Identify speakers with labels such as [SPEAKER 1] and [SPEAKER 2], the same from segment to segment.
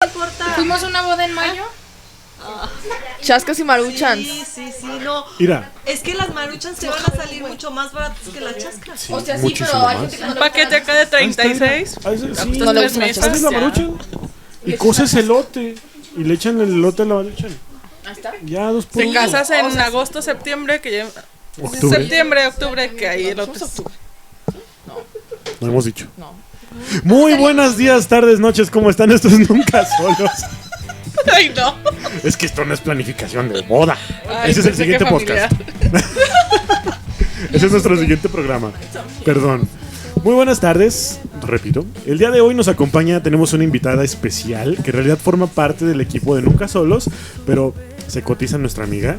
[SPEAKER 1] importa.
[SPEAKER 2] Fuimos a una boda en mayo.
[SPEAKER 3] Chascas y maruchans.
[SPEAKER 1] Sí, no.
[SPEAKER 4] Mira.
[SPEAKER 1] Es que las maruchans te van a salir mucho más baratas que las chascas.
[SPEAKER 4] Sí,
[SPEAKER 3] O sea, sí,
[SPEAKER 4] muchísimo
[SPEAKER 3] pero hay
[SPEAKER 4] más.
[SPEAKER 3] gente que no
[SPEAKER 5] Un
[SPEAKER 3] le
[SPEAKER 5] paquete acá de 36.
[SPEAKER 4] Ah, sí,
[SPEAKER 5] Costas
[SPEAKER 3] No le
[SPEAKER 5] 3
[SPEAKER 3] gusta la
[SPEAKER 5] meses.
[SPEAKER 4] haces la
[SPEAKER 5] ya.
[SPEAKER 4] maruchan y coces elote y le echan el elote a la maruchan.
[SPEAKER 3] Ahí está.
[SPEAKER 4] Ya, 2 por
[SPEAKER 5] Te
[SPEAKER 4] 1.
[SPEAKER 5] casas en agosto, septiembre, que ya...
[SPEAKER 4] Octubre.
[SPEAKER 5] Septiembre, octubre, que ahí elotes.
[SPEAKER 4] No hemos dicho.
[SPEAKER 3] No.
[SPEAKER 4] Muy buenos días, tardes, noches. ¿Cómo están estos nunca solos?
[SPEAKER 5] Ay, no.
[SPEAKER 4] Es que esto no es planificación de boda.
[SPEAKER 5] Ay,
[SPEAKER 4] Ese es el
[SPEAKER 5] pensé
[SPEAKER 4] siguiente
[SPEAKER 5] que
[SPEAKER 4] podcast.
[SPEAKER 5] familiar.
[SPEAKER 4] Ese es nuestro siguiente programa. Perdón. Muy buenas tardes, repito. El día de hoy nos acompaña, tenemos una invitada especial que en realidad forma parte del equipo de Nunca Solos, pero se cotiza nuestra amiga.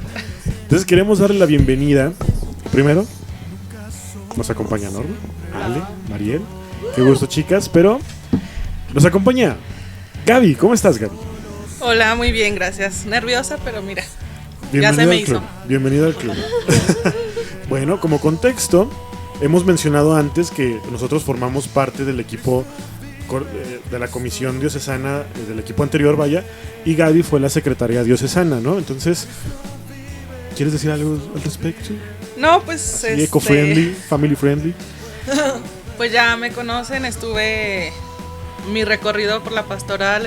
[SPEAKER 4] Entonces queremos darle la bienvenida. Primero, nos acompaña Norma, Ale, Mariel. Qué gusto, chicas, pero nos acompaña Gaby. ¿Cómo estás, Gaby?
[SPEAKER 5] Hola, muy bien, gracias. Nerviosa, pero mira.
[SPEAKER 4] Bienvenida
[SPEAKER 5] se me
[SPEAKER 4] al
[SPEAKER 5] hizo.
[SPEAKER 4] club. Bienvenida al club. Bueno, como contexto, hemos mencionado antes que nosotros formamos parte del equipo de la comisión diocesana, del equipo anterior, vaya, y Gaby fue la secretaria diocesana, ¿no? Entonces, ¿quieres decir algo al respecto?
[SPEAKER 5] No, pues
[SPEAKER 4] Y eco-friendly, family friendly.
[SPEAKER 5] pues ya me conocen, estuve mi recorrido por la pastoral,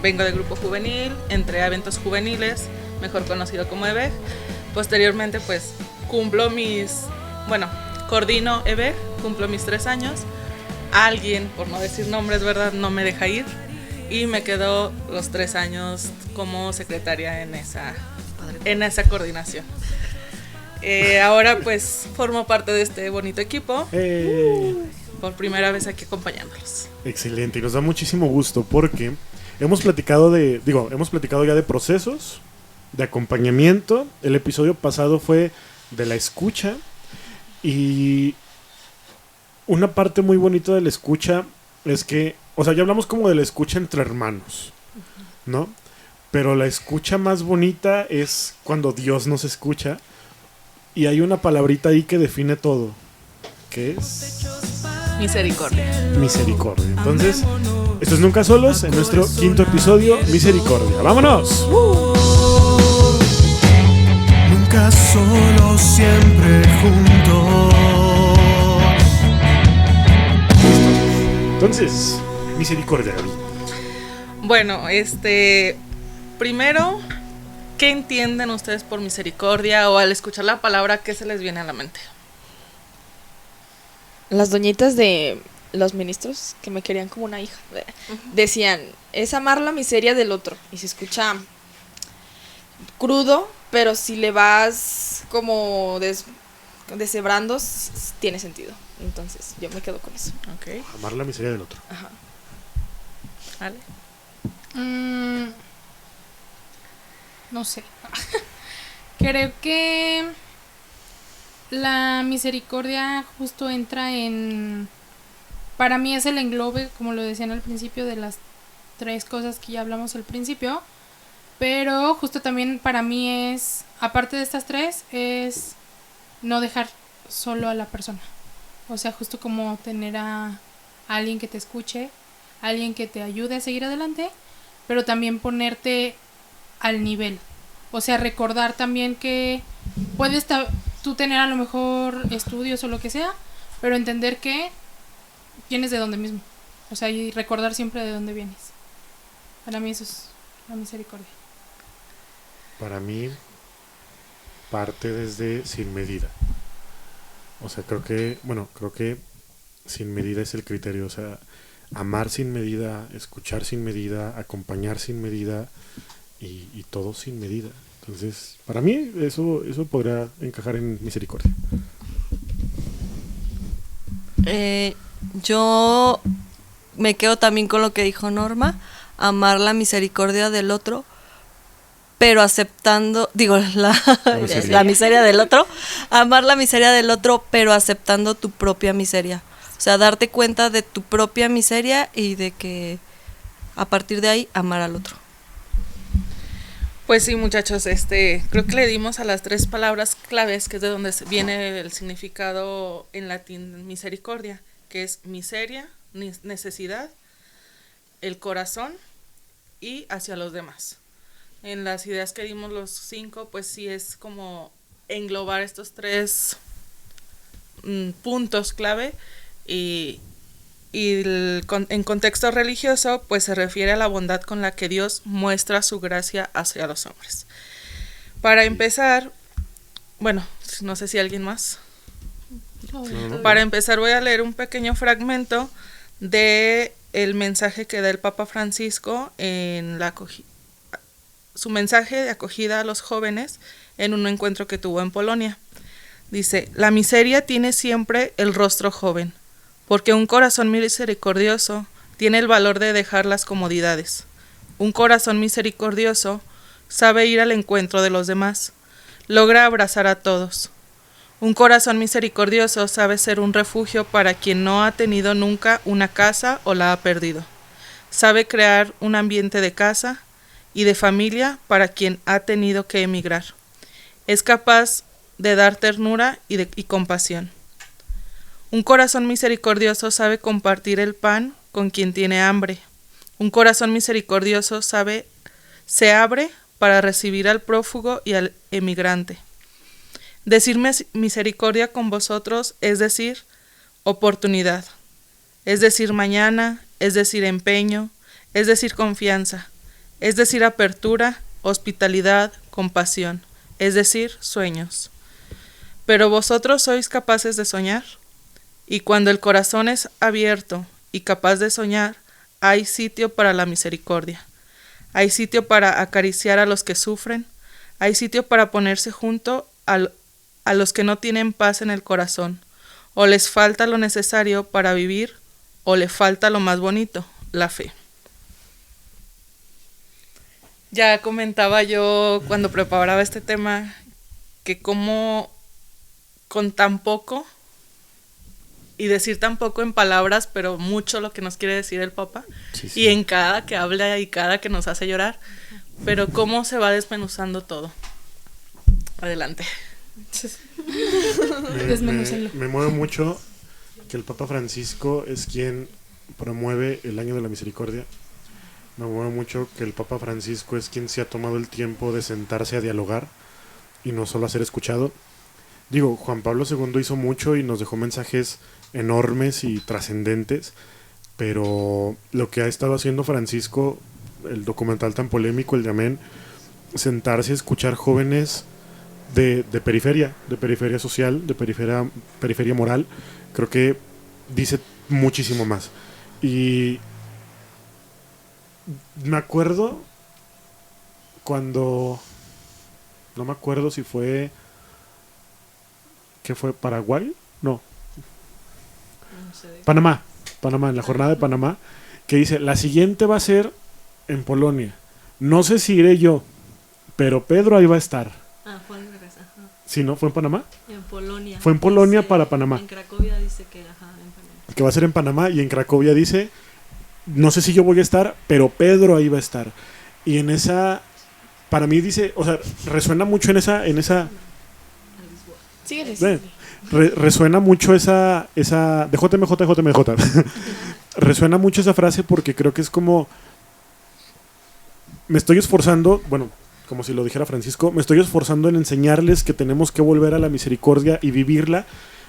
[SPEAKER 5] vengo del grupo juvenil, entré a eventos juveniles, mejor conocido como EVEG. Posteriormente pues coordino EVEG, cumplo mis 3 años. Alguien, por no decir nombres, ¿verdad?, no me deja ir y me quedo los 3 años como secretaria en esa coordinación. Ahora pues formo parte de este bonito equipo. Por primera vez aquí acompañándolos.
[SPEAKER 4] Excelente, y nos da muchísimo gusto porque hemos platicado ya de procesos, de acompañamiento. El episodio pasado fue de la escucha y una parte muy bonita de la escucha es que, o sea, ya hablamos como de la escucha entre hermanos, ¿no? Pero la escucha más bonita es cuando Dios nos escucha y hay una palabrita ahí que define todo, que es
[SPEAKER 5] Misericordia.
[SPEAKER 4] misericordia. Entonces, esto es Nunca Solos, en nuestro 5º episodio, Misericordia. ¡Vámonos!
[SPEAKER 6] Nunca solo, siempre juntos.
[SPEAKER 4] Entonces, misericordia, Gaby.
[SPEAKER 5] Bueno, primero, ¿qué entienden ustedes por misericordia? O al escuchar la palabra, ¿qué se les viene a la mente?
[SPEAKER 3] Las doñitas de los ministros que me querían como una hija decían, es amar la miseria del otro. Y se escucha crudo, pero si le vas como deshebrando, tiene sentido. Entonces yo me quedo con eso.
[SPEAKER 5] Okay.
[SPEAKER 4] Amar la miseria del otro.
[SPEAKER 3] Ajá.
[SPEAKER 5] ¿Vale?
[SPEAKER 2] No sé. Creo que la misericordia justo entra para mí es el englobe, como lo decían al principio, de las 3 cosas que ya hablamos al principio. Pero justo también para mí es, aparte de estas 3, es no dejar solo a la persona. O sea, justo como tener a alguien que te escuche, alguien que te ayude a seguir adelante, pero también ponerte al nivel. O sea, recordar también que puedes tú tener a lo mejor estudios o lo que sea, pero entender que vienes de donde mismo. O sea, y recordar siempre de dónde vienes. Para mí eso es la misericordia.
[SPEAKER 4] Para mí, parte desde sin medida. O sea, creo que sin medida es el criterio. O sea, amar sin medida, escuchar sin medida, acompañar sin medida y todo sin medida. Entonces, para mí eso podrá encajar en misericordia.
[SPEAKER 1] Yo me quedo también con lo que dijo Norma, amar la misericordia del otro, pero aceptando, la miseria del otro, amar la miseria del otro, pero aceptando tu propia miseria. O sea, darte cuenta de tu propia miseria y de que a partir de ahí amar al otro.
[SPEAKER 5] Pues sí, muchachos, creo que le dimos a las 3 palabras claves, que es de donde viene el significado en latín misericordia, que es miseria, necesidad, el corazón y hacia los demás. En las ideas que dimos los 5, pues sí es como englobar estos 3 puntos clave y en contexto religioso pues se refiere a la bondad con la que Dios muestra su gracia hacia los hombres. Para empezar, bueno, no sé si alguien más. Para empezar voy a leer un pequeño fragmento de el mensaje que da el Papa Francisco en su mensaje de acogida a los jóvenes en un encuentro que tuvo en Polonia. Dice: la miseria tiene siempre el rostro joven, porque un corazón misericordioso tiene el valor de dejar las comodidades. Un corazón misericordioso sabe ir al encuentro de los demás, logra abrazar a todos. Un corazón misericordioso sabe ser un refugio para quien no ha tenido nunca una casa o la ha perdido. Sabe crear un ambiente de casa y de familia para quien ha tenido que emigrar. Es capaz de dar ternura y compasión. Un corazón misericordioso sabe compartir el pan con quien tiene hambre. Un corazón misericordioso se abre para recibir al prófugo y al emigrante. Decir misericordia con vosotros es decir oportunidad, es decir mañana, es decir empeño, es decir confianza, es decir apertura, hospitalidad, compasión, es decir sueños. Pero vosotros sois capaces de soñar, y cuando el corazón es abierto y capaz de soñar, hay sitio para la misericordia, hay sitio para acariciar a los que sufren, hay sitio para ponerse junto a los que no tienen paz en el corazón, o les falta lo necesario para vivir, o le falta lo más bonito, la fe. Ya comentaba yo cuando preparaba este tema que como con tan poco y decir tan poco en palabras, pero mucho lo que nos quiere decir el Papa, sí. Y en cada que habla y cada que nos hace llorar, pero cómo se va desmenuzando todo. Adelante.
[SPEAKER 4] Me mueve mucho que el Papa Francisco es quien promueve el Año de la Misericordia. Me mueve mucho que el Papa Francisco es quien se ha tomado el tiempo de sentarse a dialogar y no solo a ser escuchado. Digo, Juan Pablo II hizo mucho y nos dejó mensajes enormes y trascendentes, pero lo que ha estado haciendo Francisco, el documental tan polémico, el de Amén, sentarse a escuchar jóvenes de periferia social, de periferia moral, creo que dice muchísimo más. Y me acuerdo cuando, no me acuerdo si fue, ¿qué fue? ¿Paraguay? No. Panamá, en la jornada de Panamá, que dice, la siguiente va a ser en Polonia. No sé si iré yo, pero Pedro ahí va a estar.
[SPEAKER 1] Juan regresa.
[SPEAKER 4] Sí, ¿no? ¿Fue en Panamá?
[SPEAKER 1] En Polonia.
[SPEAKER 4] Fue en Polonia dice, para Panamá.
[SPEAKER 1] En Cracovia dice que, en Panamá.
[SPEAKER 4] Que va a ser en Panamá, y en Cracovia dice, no sé si yo voy a estar, pero Pedro ahí va a estar. Y en esa, para mí dice, o sea, resuena mucho en esa.
[SPEAKER 3] Síguele.
[SPEAKER 4] Resuena mucho esa de JMJ. Resuena mucho esa frase porque creo que es como, me estoy esforzando, bueno, como si lo dijera Francisco, me estoy esforzando en enseñarles que tenemos que volver a la misericordia y vivirla,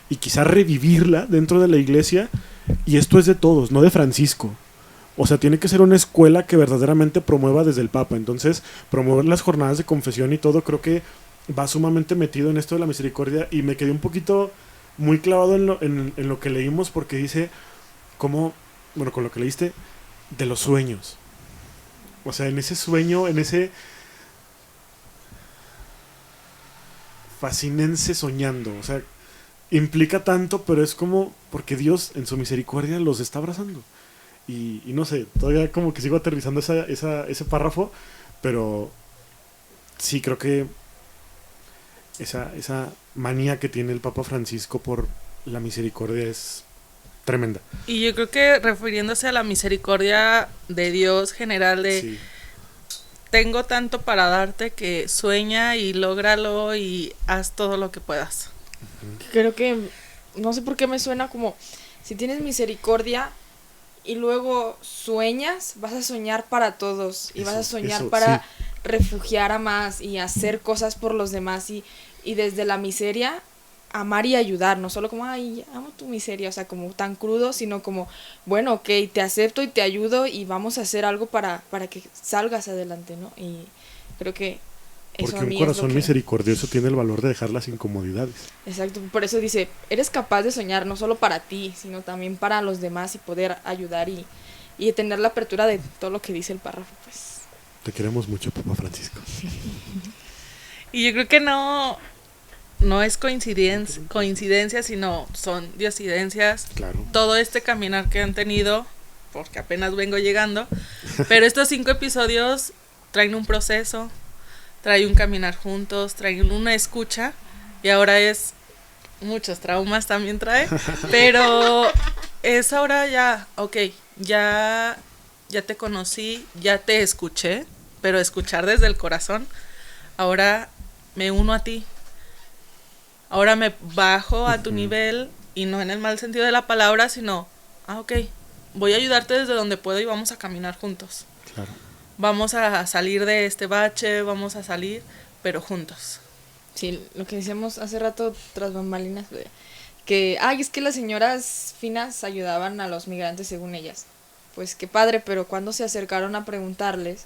[SPEAKER 4] y quizás revivirla dentro de la iglesia, y esto es de todos, no de Francisco. O sea, tiene que ser una escuela que verdaderamente promueva desde el Papa. Entonces, promover las jornadas de confesión y todo, creo que va sumamente metido en esto de la misericordia, y me quedé un poquito muy clavado en lo que leímos, porque dice cómo, bueno, con lo que leíste, de los sueños. O sea, en ese sueño, en ese fascinense soñando, o sea, implica tanto, pero es como porque Dios en su misericordia los está abrazando. Y no sé, todavía como que sigo aterrizando ese párrafo, pero sí creo que esa manía que tiene el Papa Francisco por la misericordia es tremenda.
[SPEAKER 5] Y yo creo que refiriéndose a la misericordia de Dios general, de sí, tengo tanto para darte, que sueña y lógralo y haz todo lo que puedas.
[SPEAKER 3] Creo que, no sé por qué me suena como, si tienes misericordia, y luego sueñas, vas a soñar para todos y vas a soñar
[SPEAKER 4] eso,
[SPEAKER 3] para
[SPEAKER 4] sí.
[SPEAKER 3] refugiar a más y hacer cosas por los demás y desde la miseria amar y ayudar, no solo como, ay, amo tu miseria, o sea, como tan crudo, sino como, bueno, ok, te acepto y te ayudo y vamos a hacer algo para que salgas adelante, ¿no? Y creo que eso
[SPEAKER 4] Porque
[SPEAKER 3] a
[SPEAKER 4] un
[SPEAKER 3] mí
[SPEAKER 4] corazón
[SPEAKER 3] es lo que...
[SPEAKER 4] misericordioso tiene el valor de dejar las incomodidades.
[SPEAKER 3] Exacto, por eso dice, eres capaz de soñar no solo para ti, sino también para los demás y poder ayudar y tener la apertura de todo lo que dice el párrafo, pues.
[SPEAKER 4] Te queremos mucho, Papa Francisco.
[SPEAKER 5] Y yo creo que no es coincidencia, sino son diosidencias.
[SPEAKER 4] Claro.
[SPEAKER 5] Todo este caminar que han tenido, porque apenas vengo llegando, pero estos 5 episodios traen un proceso, traen un caminar juntos, traen una escucha, y ahora es muchos traumas también trae, pero es ahora ya, ok, ya te conocí, ya te escuché, pero escuchar desde el corazón, ahora me uno a ti. Ahora me bajo a tu nivel, y no en el mal sentido de la palabra, sino, ok, voy a ayudarte desde donde puedo y vamos a caminar juntos.
[SPEAKER 4] Claro.
[SPEAKER 5] Vamos a salir de este bache, vamos a salir, pero juntos.
[SPEAKER 3] Sí, lo que decíamos hace rato tras bambalinas, que, es que las señoras finas ayudaban a los migrantes según ellas. Pues qué padre, pero cuando se acercaron a preguntarles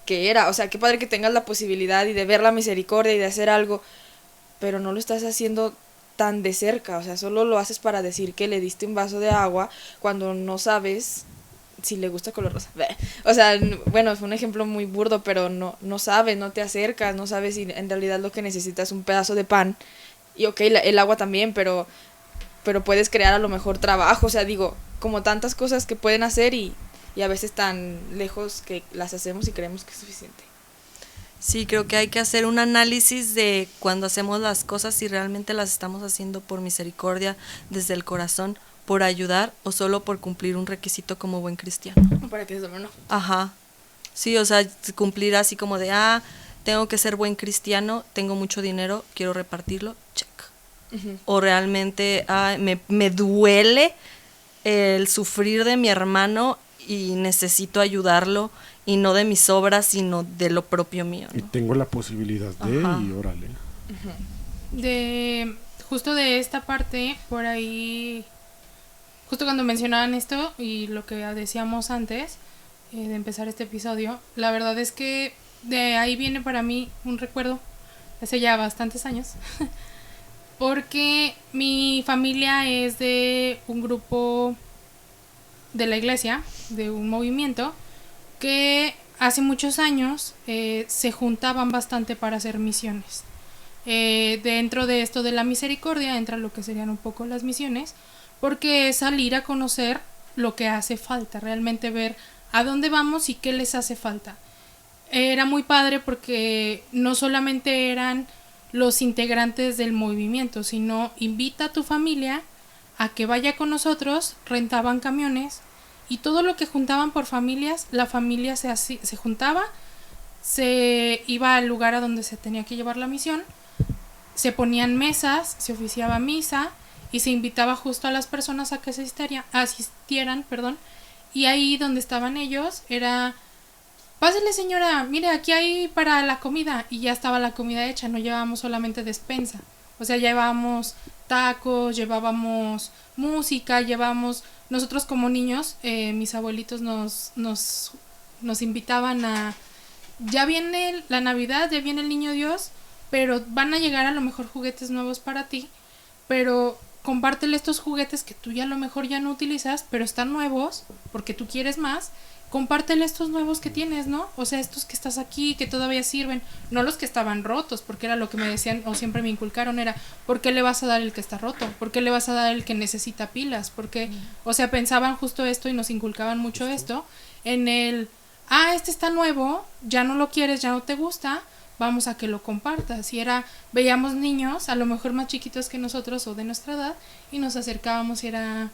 [SPEAKER 3] qué era, o sea, qué padre que tengas la posibilidad y de ver la misericordia y de hacer algo, pero no lo estás haciendo tan de cerca, o sea, solo lo haces para decir que le diste un vaso de agua cuando no sabes si le gusta color rosa. O sea, bueno, fue un ejemplo muy burdo, pero no sabes, no te acercas, no sabes si en realidad lo que necesitas es un pedazo de pan. Y ok, el agua también, pero puedes crear a lo mejor trabajo, o sea, digo, como tantas cosas que pueden hacer y a veces tan lejos que las hacemos y creemos que es suficiente.
[SPEAKER 1] Sí, creo que hay que hacer un análisis de cuando hacemos las cosas, si realmente las estamos haciendo por misericordia, desde el corazón, por ayudar o solo por cumplir un requisito como buen cristiano.
[SPEAKER 3] Para que se no.
[SPEAKER 1] Ajá. Sí, o sea, cumplir así como de, tengo que ser buen cristiano, tengo mucho dinero, quiero repartirlo, check.
[SPEAKER 3] Uh-huh.
[SPEAKER 1] O realmente me duele el sufrir de mi hermano y necesito ayudarlo, y no de mis obras, sino de lo propio mío, ¿no?
[SPEAKER 4] Y tengo la posibilidad de,
[SPEAKER 1] Ajá.
[SPEAKER 4] y órale.
[SPEAKER 2] Justo de esta parte, por ahí, justo cuando mencionaban esto y lo que decíamos antes de empezar este episodio, la verdad es que de ahí viene para mí un recuerdo, hace ya bastantes años, porque mi familia es de un grupo de la iglesia, de un movimiento que hace muchos años se juntaban bastante para hacer misiones. Dentro de esto de la misericordia entra lo que serían un poco las misiones, porque es salir a conocer lo que hace falta, realmente ver a dónde vamos y qué les hace falta. Era muy padre porque no solamente eran los integrantes del movimiento, sino invita a tu familia a que vaya con nosotros, rentaban camiones y todo lo que juntaban por familias, la familia se juntaba, se iba al lugar a donde se tenía que llevar la misión, se ponían mesas, se oficiaba misa y se invitaba justo a las personas a que asistieran, y ahí donde estaban ellos era, pásale señora, mire aquí hay para la comida, y ya estaba la comida hecha, no llevábamos solamente despensa, o sea, llevábamos tacos, llevábamos música, nosotros como niños, mis abuelitos nos invitaban a, ya viene la Navidad, ya viene el Niño Dios, pero van a llegar a lo mejor juguetes nuevos para ti, pero compártele estos juguetes que tú ya a lo mejor ya no utilizas, pero están nuevos, porque tú quieres más, compártele estos nuevos que tienes, ¿no? O sea, estos que estás aquí, que todavía sirven, no los que estaban rotos, porque era lo que me decían o siempre me inculcaron, era, ¿por qué le vas a dar el que está roto? ¿Por qué le vas a dar el que necesita pilas? Porque, o sea, pensaban justo esto y nos inculcaban mucho esto, en el, este está nuevo, ya no lo quieres, ya no te gusta, vamos a que lo compartas. Y veíamos niños, a lo mejor más chiquitos que nosotros o de nuestra edad, y nos acercábamos y era,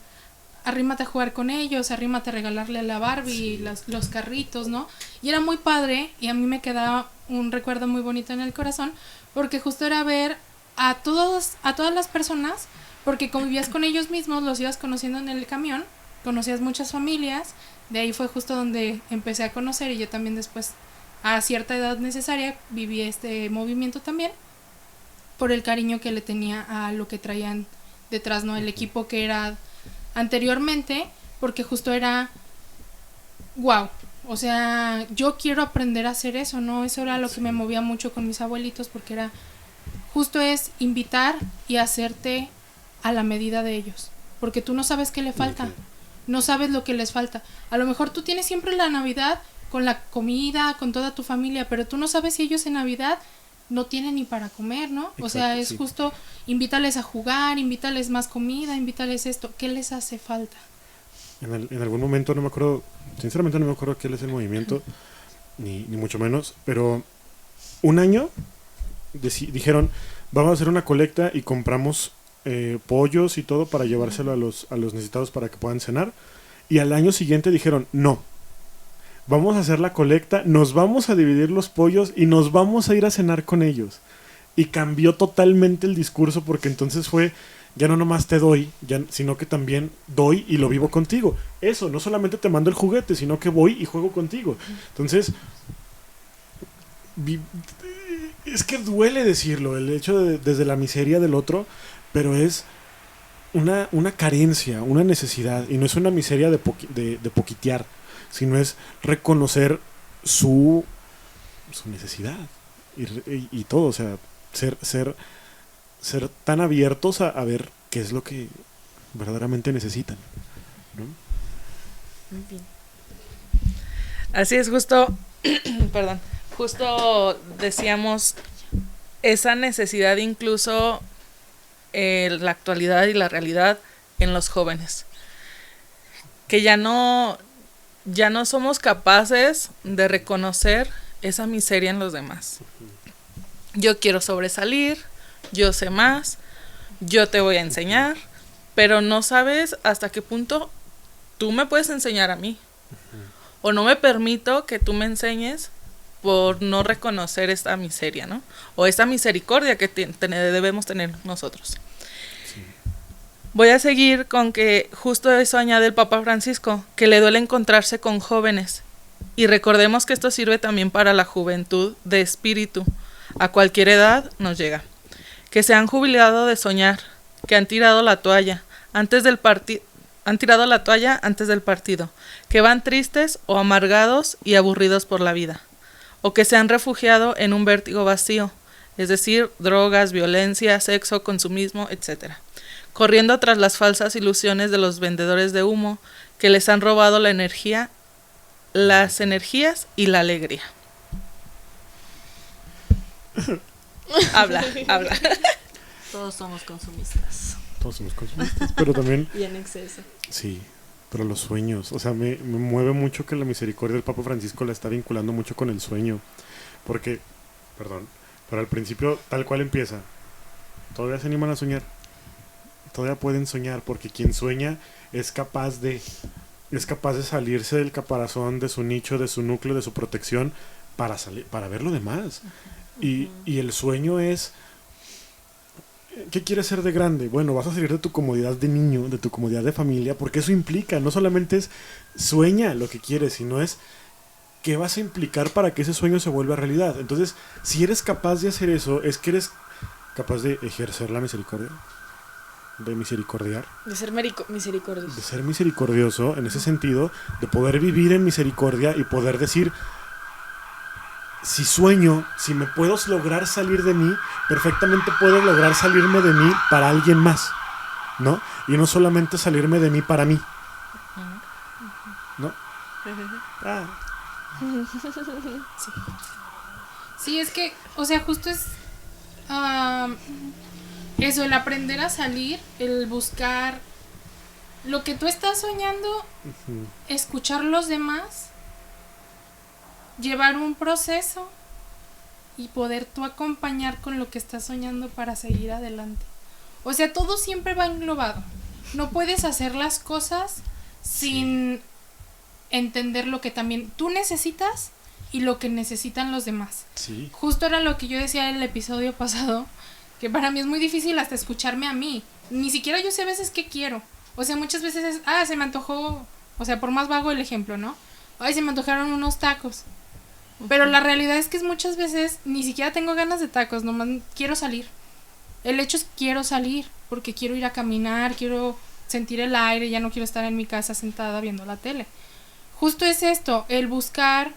[SPEAKER 2] arrímate a jugar con ellos, arrímate a regalarle a la Barbie, sí, los carritos, ¿no? Y era muy padre, y a mí me quedaba un recuerdo muy bonito en el corazón, porque justo era ver a todas las personas, porque convivías con ellos mismos, los ibas conociendo en el camión, conocías muchas familias, de ahí fue justo donde empecé a conocer y yo también después a cierta edad necesaria viví este movimiento también por el cariño que le tenía a lo que traían detrás, ¿no? El equipo que era anteriormente, porque justo era wow, o sea, yo quiero aprender a hacer eso, ¿no? Eso era lo que me movía mucho con mis abuelitos, porque era justo es invitar y hacerte a la medida de ellos, porque tú no sabes qué le falta, no sabes lo que les falta. A lo mejor tú tienes siempre la Navidad con la comida, con toda tu familia, pero tú no sabes si ellos en Navidad no tienen ni para comer, ¿no?
[SPEAKER 4] Exacto,
[SPEAKER 2] o sea, es
[SPEAKER 4] sí.
[SPEAKER 2] justo invítales a jugar, invítales más comida, invítales esto, ¿qué les hace falta?
[SPEAKER 4] En algún momento, no me acuerdo, sinceramente no me acuerdo qué es el movimiento, ni mucho menos, pero un año dijeron, vamos a hacer una colecta y compramos pollos y todo para llevárselo a los necesitados para que puedan cenar. Y al año siguiente dijeron, no, vamos a hacer la colecta, nos vamos a dividir los pollos y nos vamos a ir a cenar con ellos. Y cambió totalmente el discurso, porque entonces fue, ya no nomás te doy, sino que también doy y lo vivo contigo. Eso, no solamente te mando el juguete, sino que voy y juego contigo. Entonces, es que duele decirlo, el hecho de desde la miseria del otro, pero es una carencia, una necesidad, y no es una miseria de poquitear, sino es reconocer su necesidad y todo, o sea, ser tan abiertos a ver qué es lo que verdaderamente necesitan, ¿no?
[SPEAKER 3] En fin.
[SPEAKER 5] Así es, justo, perdón, justo decíamos esa necesidad incluso la actualidad y la realidad en los jóvenes, que ya no somos capaces de reconocer esa miseria en los demás. Yo quiero sobresalir, yo sé más, yo te voy a enseñar, pero no sabes hasta qué punto tú me puedes enseñar a mí, o no me permito que tú me enseñes por no reconocer esta miseria, ¿no? O esta misericordia que debemos tener nosotros. Sí. Voy a seguir con que justo eso añade el Papa Francisco, que le duele encontrarse con jóvenes. Y recordemos que esto sirve también para la juventud de espíritu. A cualquier edad nos llega. Que se han jubilado de soñar, que han tirado la toalla antes del partido, que van tristes o amargados y aburridos por la vida, o que se han refugiado en un vértigo vacío, es decir, drogas, violencia, sexo, consumismo, etc., corriendo tras las falsas ilusiones de los vendedores de humo que les han robado la energía, las energías y la alegría. Habla.
[SPEAKER 1] Todos somos consumistas.
[SPEAKER 4] Pero también...
[SPEAKER 3] Y en exceso.
[SPEAKER 4] Sí, pero los sueños, o sea, me mueve mucho que la misericordia del Papa Francisco la está vinculando mucho con el sueño, porque, pero al principio tal cual empieza, todavía se animan a soñar, todavía pueden soñar, porque quien sueña es capaz de salirse del caparazón, de su nicho, de su núcleo, de su protección, para ver lo demás. Y el sueño es, ¿qué quieres ser de grande? Bueno, vas a salir de tu comodidad de niño, de tu comodidad de familia, porque eso implica, no solamente es sueña lo que quieres, sino es qué vas a implicar para que ese sueño se vuelva realidad. Entonces, si eres capaz de hacer eso, es que eres capaz de ejercer la misericordia, de misericordiar,
[SPEAKER 3] De ser misericordioso.
[SPEAKER 4] de ser misericordioso en ese sentido, de poder vivir en misericordia y poder decir, si sueño, si me puedo lograr salir de mí, perfectamente puedo lograr salirme de mí para alguien más, ¿no? Y no solamente salirme de mí para mí, ¿no?
[SPEAKER 2] Sí, es que, o sea, justo es eso, el aprender a salir, el buscar lo que tú estás soñando, escuchar los demás, llevar un proceso y poder tú acompañar con lo que estás soñando para seguir adelante. O sea, todo siempre va englobado. No puedes hacer las cosas sin entender lo que también tú necesitas y lo que necesitan los demás.
[SPEAKER 4] Sí.
[SPEAKER 2] Justo era lo que yo decía en el episodio pasado, que para mí es muy difícil hasta escucharme a mí. Ni siquiera yo sé a veces qué quiero. O sea, muchas veces es, se me antojó, o sea, por más vago el ejemplo, ¿no? Ay, se me antojaron unos tacos. Pero la realidad es que muchas veces ni siquiera tengo ganas de tacos, nomás quiero salir. El hecho es que quiero salir, porque quiero ir a caminar, quiero sentir el aire, ya no quiero estar en mi casa sentada viendo la tele. Justo es esto, el buscar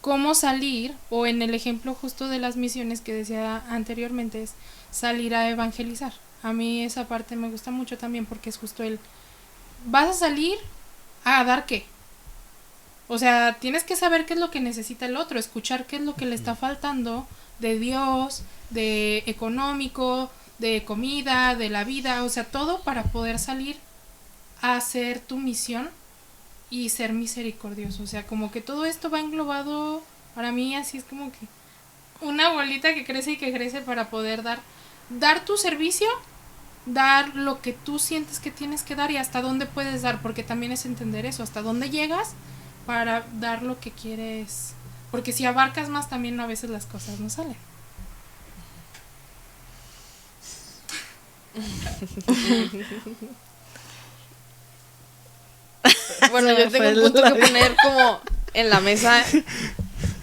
[SPEAKER 2] cómo salir, o en el ejemplo justo de las misiones que decía anteriormente, es salir a evangelizar. A mí esa parte me gusta mucho también porque es justo ¿vas a salir a dar qué? O sea, tienes que saber qué es lo que necesita el otro, escuchar qué es lo que le está faltando de Dios, de económico, de comida, de la vida, o sea, todo para poder salir a hacer tu misión y ser misericordioso. O sea, como que todo esto va englobado, para mí así es como que una bolita que crece para poder dar tu servicio, dar lo que tú sientes que tienes que dar y hasta dónde puedes dar, porque también es entender eso, hasta dónde llegas para dar lo que quieres, porque si abarcas más también a veces las cosas no salen.
[SPEAKER 3] Bueno, yo tengo un punto que poner como en la mesa,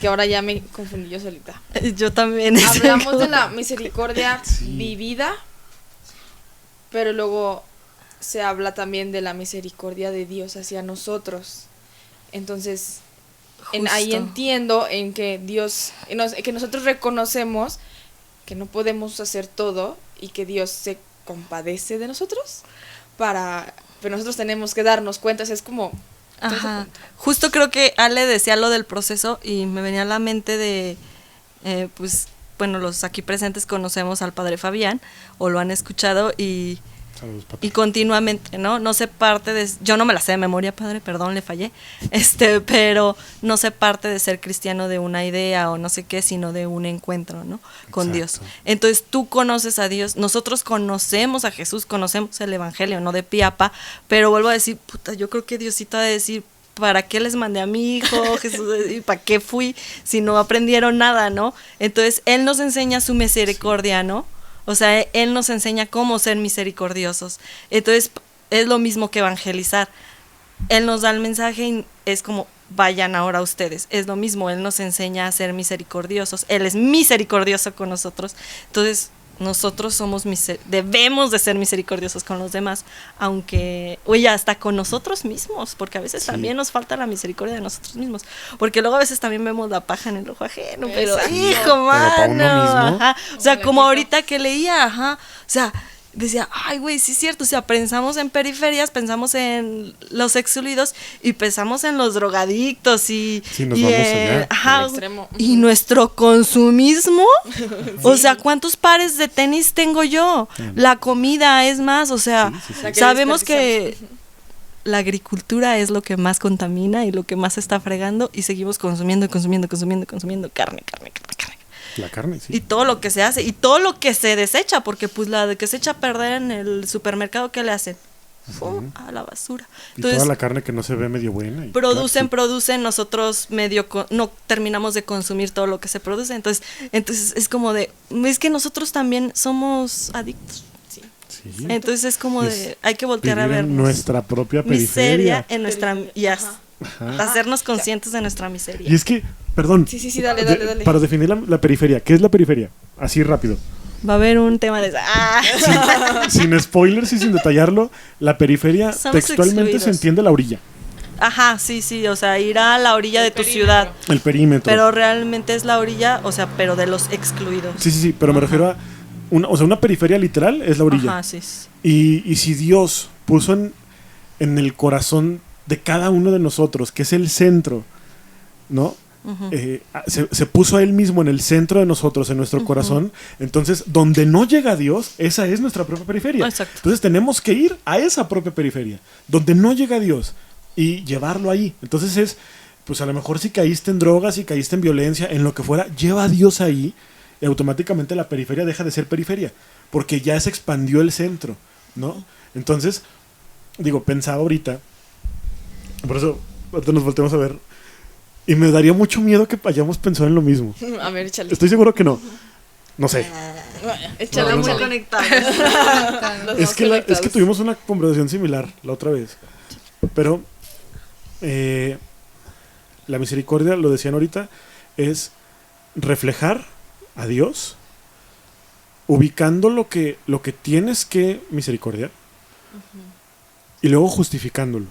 [SPEAKER 3] que ahora ya me confundí yo solita.
[SPEAKER 1] Yo también.
[SPEAKER 3] Hablamos de la misericordia vivida, pero luego se habla también de la misericordia de Dios hacia nosotros. Entonces, ahí entiendo en que que nosotros reconocemos que no podemos hacer todo y que Dios se compadece de nosotros, pero nosotros tenemos que darnos cuenta, es como...
[SPEAKER 1] Ajá, justo creo que Ale decía lo del proceso y me venía a la mente de, pues, bueno, los aquí presentes conocemos al padre Fabián, o lo han escuchado y...
[SPEAKER 4] Saludos,
[SPEAKER 1] y continuamente, no sé parte de, yo no me la sé de memoria, padre, perdón, le fallé, pero no sé parte de ser cristiano de una idea o no sé qué, sino de un encuentro, ¿no? Con Dios. Entonces tú conoces a Dios, nosotros conocemos a Jesús, conocemos el evangelio, no de pie a pa, pero vuelvo a decir, yo creo que Diosito ha de decir, ¿para qué les mandé a mi hijo, Jesús? ¿Y para qué fui si no aprendieron nada, no? Entonces Él nos enseña su misericordia, ¿no? O sea, Él nos enseña cómo ser misericordiosos. Entonces, es lo mismo que evangelizar. Él nos da el mensaje y es como, vayan ahora ustedes. Es lo mismo, Él nos enseña a ser misericordiosos. Él es misericordioso con nosotros. Entonces, nosotros debemos de ser misericordiosos con los demás, aunque, oye, hasta con nosotros mismos, porque a veces también nos falta la misericordia de nosotros mismos, porque luego a veces también vemos la paja en el ojo ajeno, pero hijo, mano, ajá, o sea, como ahorita que leía, ajá, o sea, decía, ay, güey, sí es cierto, o sea, pensamos en periferias, pensamos en los excluidos y pensamos en los drogadictos y
[SPEAKER 4] nos vamos allá,
[SPEAKER 1] ajá, y nuestro consumismo, o sea, ¿cuántos pares de tenis tengo yo? La comida es más, o sea, sabemos que la agricultura es lo que más contamina y lo que más está fregando y seguimos consumiendo carne.
[SPEAKER 4] La carne, sí.
[SPEAKER 1] Y todo lo que se hace, y todo lo que se desecha, porque pues la de que se echa a perder en el supermercado, ¿qué le hacen? A la basura. Entonces,
[SPEAKER 4] y toda la carne que no se ve medio buena.
[SPEAKER 1] Producen, nosotros no terminamos de consumir todo lo que se produce, entonces es como de, es que nosotros también somos adictos. Sí. Entonces es como de, hay que voltear a ver
[SPEAKER 4] nuestra propia periferia.
[SPEAKER 1] Miseria en nuestra, hacernos conscientes de nuestra miseria.
[SPEAKER 4] Y es que, perdón.
[SPEAKER 3] Sí, dale.
[SPEAKER 4] Para definir la periferia, ¿qué es la periferia? Así rápido.
[SPEAKER 1] Va a haber un tema de
[SPEAKER 4] sin spoilers y sin detallarlo, la periferia
[SPEAKER 1] somos
[SPEAKER 4] textualmente
[SPEAKER 1] excluidos.
[SPEAKER 4] se entiende la orilla.
[SPEAKER 1] Ajá, sí, o sea, ir a la orilla de tu ciudad.
[SPEAKER 4] El perímetro.
[SPEAKER 1] Pero realmente es la orilla, o sea, pero de los excluidos.
[SPEAKER 4] Sí, pero me refiero a una periferia literal es la orilla.
[SPEAKER 1] Ajá, sí.
[SPEAKER 4] Y si Dios puso en el corazón de cada uno de nosotros, que es el centro, ¿no? Se puso a Él mismo en el centro de nosotros, en nuestro corazón. Entonces, donde no llega Dios, esa es nuestra propia periferia.
[SPEAKER 1] Exacto.
[SPEAKER 4] Entonces tenemos que ir a esa propia periferia, donde no llega Dios, y llevarlo ahí. Entonces pues a lo mejor si caíste en drogas, si caíste en violencia, en lo que fuera, lleva a Dios ahí, y automáticamente la periferia deja de ser periferia, porque ya se expandió el centro, ¿no? Entonces, pensaba ahorita, por eso ahorita nos volteamos a ver, y me daría mucho miedo que hayamos pensado en lo mismo.
[SPEAKER 3] A ver, échale.
[SPEAKER 4] Estoy seguro que no. No sé.
[SPEAKER 3] Échale
[SPEAKER 4] No,
[SPEAKER 1] Muy
[SPEAKER 4] no.
[SPEAKER 1] conectados.
[SPEAKER 3] los
[SPEAKER 4] Es
[SPEAKER 3] más
[SPEAKER 4] que, es
[SPEAKER 3] conectados.
[SPEAKER 4] que tuvimos una conversación similar la otra vez. Pero la misericordia, lo decían ahorita, es reflejar a Dios, ubicando lo que tienes que misericordiar y luego justificándolo.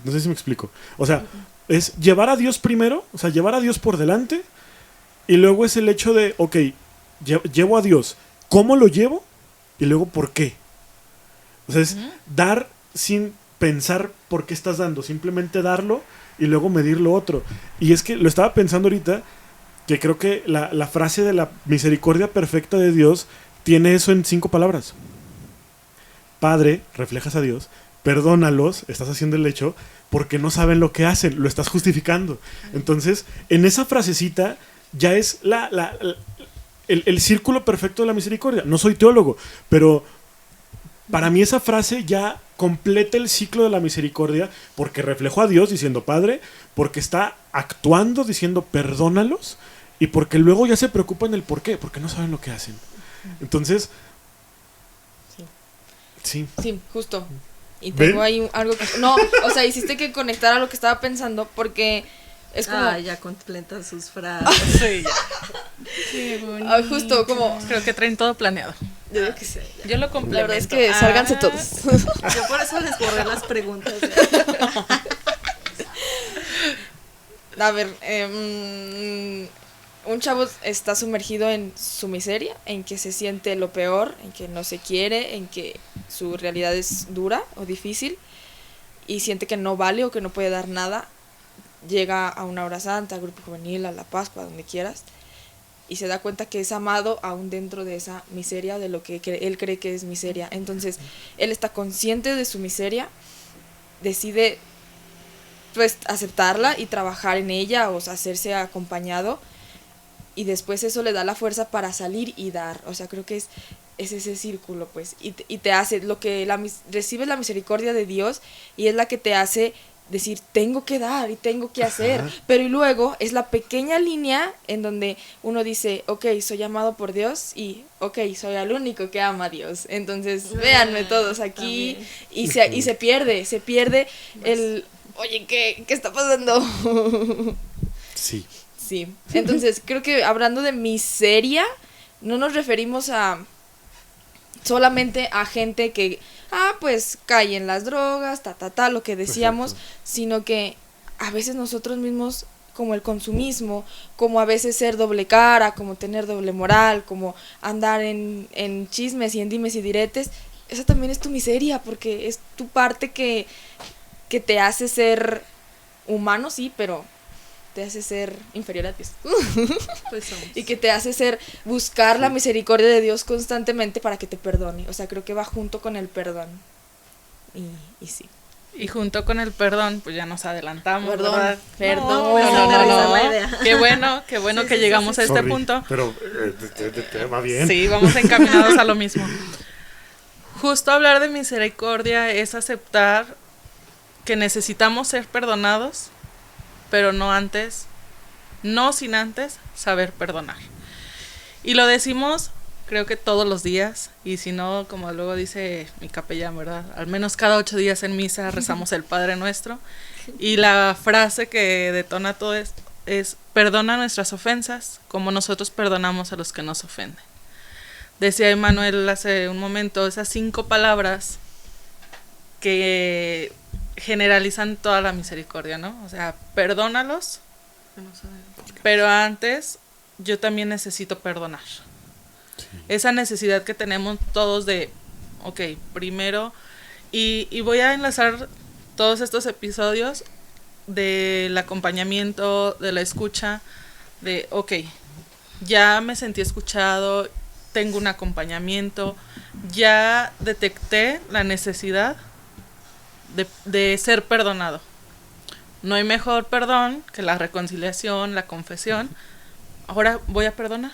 [SPEAKER 4] No sé si me explico. O sea, es llevar a Dios primero, o sea, llevar a Dios por delante, y luego es el hecho de, ok, llevo a Dios, ¿cómo lo llevo? Y luego, ¿por qué? O sea, es dar sin pensar por qué estás dando, simplemente darlo y luego medir lo otro. Y es que lo estaba pensando ahorita, que creo que la frase de la misericordia perfecta de Dios tiene eso en 5 palabras. Padre, reflejas a Dios, perdónalos, estás haciendo el hecho, porque no saben lo que hacen, lo estás justificando. Entonces, en esa frasecita ya es el círculo perfecto de la misericordia. No soy teólogo, pero para mí esa frase ya completa el ciclo de la misericordia, porque reflejó a Dios diciendo Padre, porque está actuando diciendo perdónalos, y porque luego ya se preocupa en el por qué, porque no saben lo que hacen. Entonces, sí.
[SPEAKER 3] Sí, justo. Y
[SPEAKER 4] ¿Ven?
[SPEAKER 3] tengo ahí algo que... No, o sea, hiciste que conectara lo que estaba pensando porque es como...
[SPEAKER 1] Ah, ya completan sus frases.
[SPEAKER 5] Sí, ya.
[SPEAKER 2] Qué bonito.
[SPEAKER 3] justo como...
[SPEAKER 5] Creo que traen todo planeado.
[SPEAKER 3] Yo digo que sí.
[SPEAKER 5] Yo lo
[SPEAKER 3] La
[SPEAKER 5] complemento.
[SPEAKER 3] verdad es que sálganse todos.
[SPEAKER 1] Yo por eso les borré las preguntas.
[SPEAKER 3] A ver, un chavo está sumergido en su miseria, en que se siente lo peor, en que no se quiere, en que su realidad es dura o difícil y siente que no vale o que no puede dar nada. Llega a una hora santa, al grupo juvenil, a la Pascua, donde quieras, y se da cuenta que es amado aún dentro de esa miseria, de lo que él cree que es miseria. Entonces, él está consciente de su miseria, decide pues aceptarla y trabajar en ella o hacerse acompañado, y después eso le da la fuerza para salir y dar. O sea, creo que es ese círculo, pues, y te hace lo que recibes la misericordia de Dios, y es la que te hace decir tengo que dar y tengo que hacer.
[SPEAKER 4] Ajá.
[SPEAKER 3] Pero y luego es la pequeña línea en donde uno dice ok, soy amado por Dios, y ok, soy el único que ama a Dios. Entonces véanme todos aquí, y se pierde el oye, ¿qué está pasando?
[SPEAKER 4] Sí.
[SPEAKER 3] Sí, entonces creo que hablando de miseria, no nos referimos a solamente a gente que, pues cae en las drogas, lo que decíamos,
[SPEAKER 4] Perfecto.
[SPEAKER 3] sino que a veces nosotros mismos, como el consumismo, como a veces ser doble cara, como tener doble moral, como andar en chismes y en dimes y diretes, esa también es tu miseria, porque es tu parte que te hace ser humano, sí, pero te hace ser inferior a Dios.
[SPEAKER 1] Pues somos.
[SPEAKER 3] Y que te hace ser, buscar la misericordia de Dios constantemente para que te perdone. O sea, creo que va junto con el perdón. Y sí.
[SPEAKER 5] Y junto con el perdón, pues ya nos adelantamos,
[SPEAKER 3] Perdón,
[SPEAKER 5] ¿verdad?
[SPEAKER 3] perdón.
[SPEAKER 1] aterrizar la idea.
[SPEAKER 5] Qué bueno que llegamos a este
[SPEAKER 4] Sorry,
[SPEAKER 5] punto.
[SPEAKER 4] pero va bien.
[SPEAKER 5] Sí, vamos encaminados a lo mismo. Justo hablar de misericordia es aceptar que necesitamos ser perdonados, pero no sin antes saber perdonar. Y lo decimos, creo que todos los días, y si no, como luego dice mi capellán, ¿verdad? Al menos cada 8 días en misa rezamos el Padre Nuestro, y la frase que detona todo esto es perdona nuestras ofensas como nosotros perdonamos a los que nos ofenden. Decía Emanuel hace un momento, esas 5 palabras que generalizan toda la misericordia, ¿no? O sea, perdónalos, pero antes yo también necesito perdonar. Esa necesidad que tenemos todos de, ok, primero, y voy a enlazar todos estos episodios del acompañamiento, de la escucha, de, ok, ya me sentí escuchado, tengo un acompañamiento, ya detecté la necesidad de ser perdonado. No hay mejor perdón que la reconciliación, la confesión. Ahora voy a perdonar.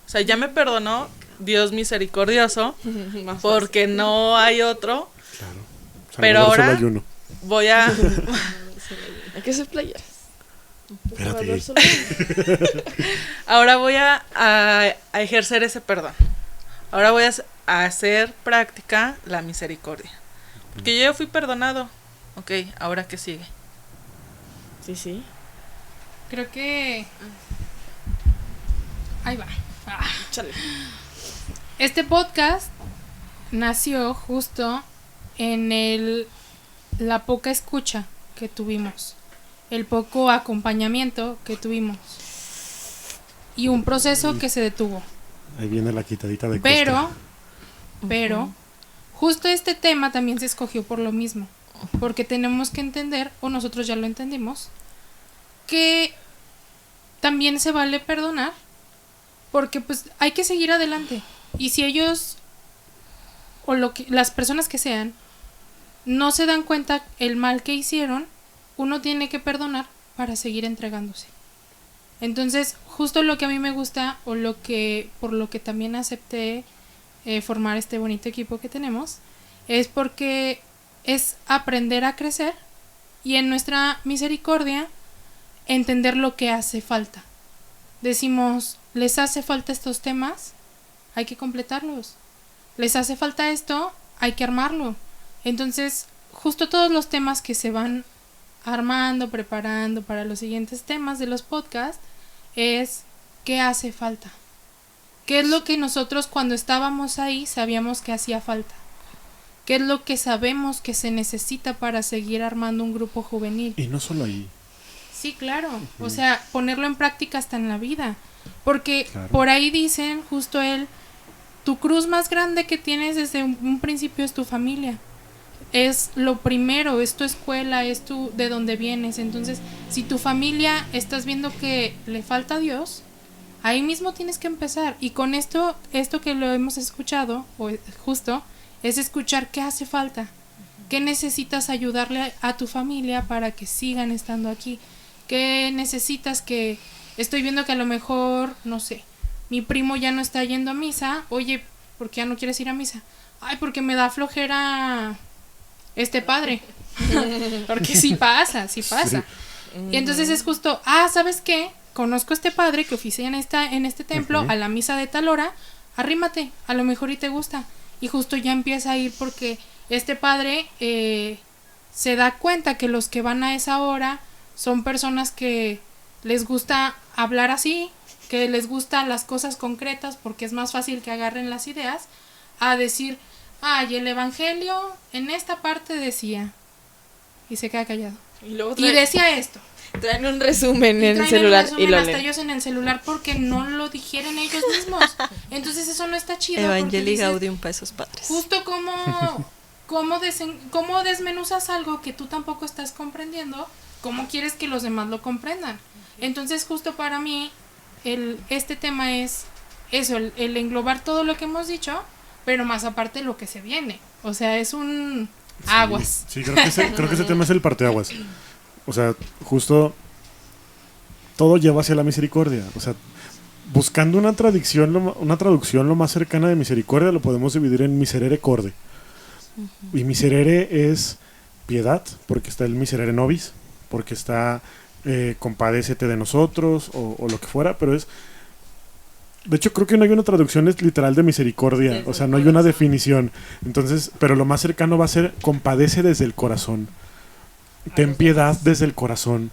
[SPEAKER 5] O sea, ya me perdonó Dios misericordioso, porque no hay otro.
[SPEAKER 4] Claro.
[SPEAKER 5] Pero
[SPEAKER 4] Salvador
[SPEAKER 5] ahora
[SPEAKER 4] solo hay uno.
[SPEAKER 5] voy a...
[SPEAKER 3] Hay que ser playeras.
[SPEAKER 4] Espérate.
[SPEAKER 5] Ahora voy a ejercer ese perdón. Ahora voy a hacer práctica la misericordia. Porque yo ya fui perdonado. Ok, ¿ahora qué sigue?
[SPEAKER 3] Sí.
[SPEAKER 2] Creo que... Ahí va.
[SPEAKER 3] Chale.
[SPEAKER 2] Este podcast nació justo en la poca escucha que tuvimos, el poco acompañamiento que tuvimos y un proceso que se detuvo.
[SPEAKER 4] Ahí viene la quitadita de costra.
[SPEAKER 2] Pero, justo este tema también se escogió por lo mismo, porque tenemos que entender, o nosotros ya lo entendimos, que también se vale perdonar, porque pues hay que seguir adelante. Y si ellos, o las personas que sean, no se dan cuenta el mal que hicieron, uno tiene que perdonar para seguir entregándose. Entonces, justo lo que a mí me gusta, o por lo que también acepté formar este bonito equipo que tenemos, es porque es aprender a crecer y en nuestra misericordia entender lo que hace falta. Decimos, les hace falta estos temas, hay que completarlos. Les hace falta esto, hay que armarlo. Entonces, justo todos los temas que se van armando, preparando para los siguientes temas de los podcasts, es qué hace falta. ¿Qué es lo que nosotros cuando estábamos ahí sabíamos que hacía falta? ¿Qué es lo que sabemos que se necesita para seguir armando un grupo juvenil?
[SPEAKER 4] Y no solo ahí.
[SPEAKER 2] Sí, claro. O sea, ponerlo en práctica hasta en la vida. Porque por ahí dicen, justo tu cruz más grande que tienes desde un principio es tu familia. Es lo primero, es tu escuela, es de donde vienes. Entonces, si tu familia estás viendo que le falta a Dios, ahí mismo tienes que empezar. Y con esto que lo hemos escuchado, o justo, es escuchar qué hace falta. ¿Qué necesitas ayudarle a tu familia para que sigan estando aquí? ¿Qué necesitas que... Estoy viendo que a lo mejor, no sé, mi primo ya no está yendo a misa. Oye, ¿por qué ya no quieres ir a misa? Ay, porque me da flojera este padre. Porque sí pasa. Sí. Y entonces es justo, ¿sabes qué? Conozco a este padre que oficia en este templo, a la misa de tal hora, arrímate, a lo mejor y te gusta. Y justo ya empieza a ir porque este padre se da cuenta que los que van a esa hora son personas que les gusta hablar así, que les gustan las cosas concretas porque es más fácil que agarren las ideas, a decir, y el evangelio en esta parte decía, y se queda callado. Y decía esto.
[SPEAKER 3] Traen un resumen en el celular y lo
[SPEAKER 2] hasta
[SPEAKER 3] leen.
[SPEAKER 2] ellos en el celular porque no lo digieren ellos mismos. Entonces eso no está chido.
[SPEAKER 1] Evangelii Gaudium para esos padres.
[SPEAKER 2] Justo cómo desmenuzas algo que tú tampoco estás comprendiendo, cómo quieres que los demás lo comprendan. Entonces justo para mí este tema es eso, el englobar todo lo que hemos dicho, pero más aparte lo que se viene. O sea, es un aguas.
[SPEAKER 4] Sí, creo que ese tema es el parteaguas. O sea, justo todo lleva hacia la misericordia. O sea, buscando una traducción lo más cercana de misericordia, lo podemos dividir en miserere corde. Y miserere es piedad, porque está el miserere nobis, porque está compadécete de nosotros, o lo que fuera, pero es... De hecho, creo que no hay una traducción literal de misericordia, o sea, no hay una definición. Entonces, pero lo más cercano va a ser compadece desde el corazón. Ten piedad desde el corazón.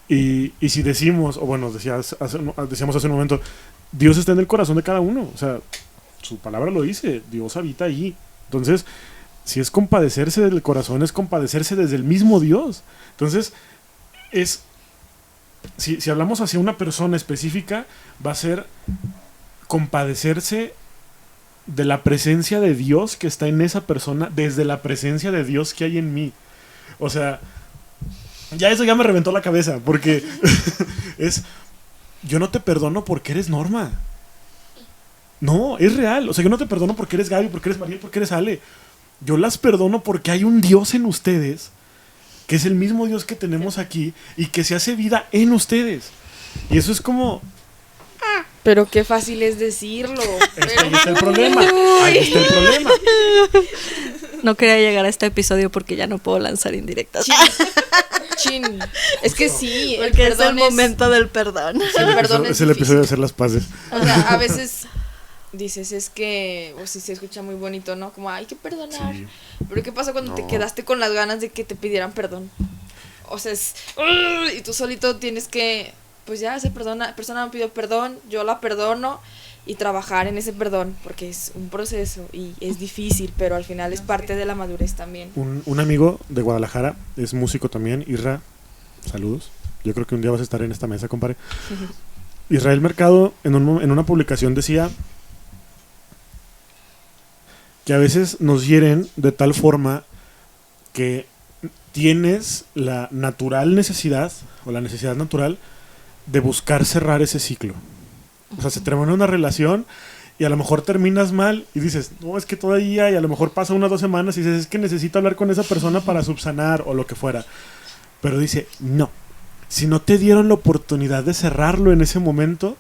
[SPEAKER 4] Y si decimos, o bueno, decíamos hace un momento, Dios está en el corazón de cada uno. O sea, su palabra lo dice, Dios habita allí. Entonces, si es compadecerse del corazón, es compadecerse desde el mismo Dios. Entonces, si hablamos hacia una persona específica, va a ser compadecerse de la presencia de Dios que está en esa persona, desde la presencia de Dios que hay en mí. O sea, ya eso ya me reventó la cabeza, porque yo no te perdono porque eres Norma. No, es real. O sea, yo no te perdono porque eres Gaby, porque eres María, porque eres Ale. Yo las perdono porque hay un Dios en ustedes, que es el mismo Dios que tenemos aquí y que se hace vida en ustedes. Y eso es como...
[SPEAKER 3] Pero qué fácil es decirlo.
[SPEAKER 4] Ahí está el problema. Ahí está el problema.
[SPEAKER 1] No quería llegar a este episodio porque ya no puedo lanzar indirectas.
[SPEAKER 3] Chin. Es que sí, el
[SPEAKER 1] Porque es el
[SPEAKER 3] perdón
[SPEAKER 1] momento del perdón.
[SPEAKER 3] el perdón
[SPEAKER 4] Es el episodio de hacer las paces.
[SPEAKER 3] O sea, a veces dices, es que, o si se escucha muy bonito, ¿no? Como, hay que perdonar.
[SPEAKER 4] Sí.
[SPEAKER 3] Pero ¿qué pasa cuando te quedaste con las ganas de que te pidieran perdón? O sea, y tú solito tienes que, pues ya, esa persona me pidió perdón, yo la perdono y trabajar en ese perdón, porque es un proceso y es difícil, pero al final es parte de la madurez también.
[SPEAKER 4] Un amigo de Guadalajara, es músico también, Isra, saludos. Yo creo que un día vas a estar en esta mesa, compadre. Israel Mercado en una publicación decía que a veces nos hieren de tal forma que tienes la natural necesidad, o la necesidad natural, de buscar cerrar ese ciclo. O sea, se termina una relación y a lo mejor terminas mal y dices, no, es que todavía, y a lo mejor pasa 1 o 2 semanas y dices, es que necesito hablar con esa persona para subsanar o lo que fuera. Pero dice, no, si no te dieron la oportunidad de cerrarlo en ese momento,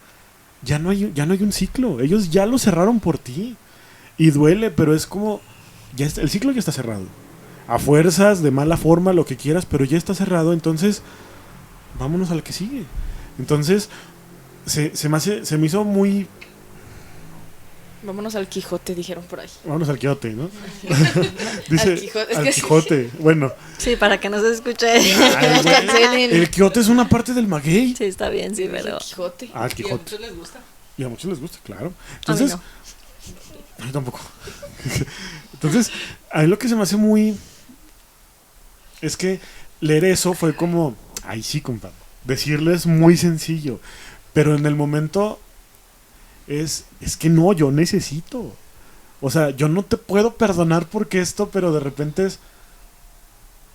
[SPEAKER 4] ya no hay un ciclo. Ellos ya lo cerraron por ti. Y duele, pero es como, el ciclo ya está cerrado. A fuerzas, de mala forma, lo que quieras, pero ya está cerrado, entonces vámonos al que sigue. Entonces, se me hizo muy...
[SPEAKER 3] Vámonos al Quijote, dijeron por ahí.
[SPEAKER 4] Vámonos al Quijote, ¿no? Dice,
[SPEAKER 3] Al Quijote, es
[SPEAKER 4] al
[SPEAKER 3] que
[SPEAKER 4] Quijote. Bueno,
[SPEAKER 1] Sí, para que no se escuche.
[SPEAKER 4] ay, güey, el Quijote es una parte del maguey.
[SPEAKER 1] Sí, está bien, sí, pero...
[SPEAKER 3] El Quijote.
[SPEAKER 4] Ah, el
[SPEAKER 5] Y a
[SPEAKER 4] Quijote.
[SPEAKER 5] muchos les gusta.
[SPEAKER 4] Y a muchos les gusta, claro. Entonces,
[SPEAKER 1] no.
[SPEAKER 4] a mí tampoco. Entonces, a mí lo que se me hace muy... Es que leer eso fue como... Ay, sí, compadre. Decirles muy sencillo. Pero en el momento... Es que no, yo necesito. O sea, yo no te puedo perdonar porque esto, pero de repente es...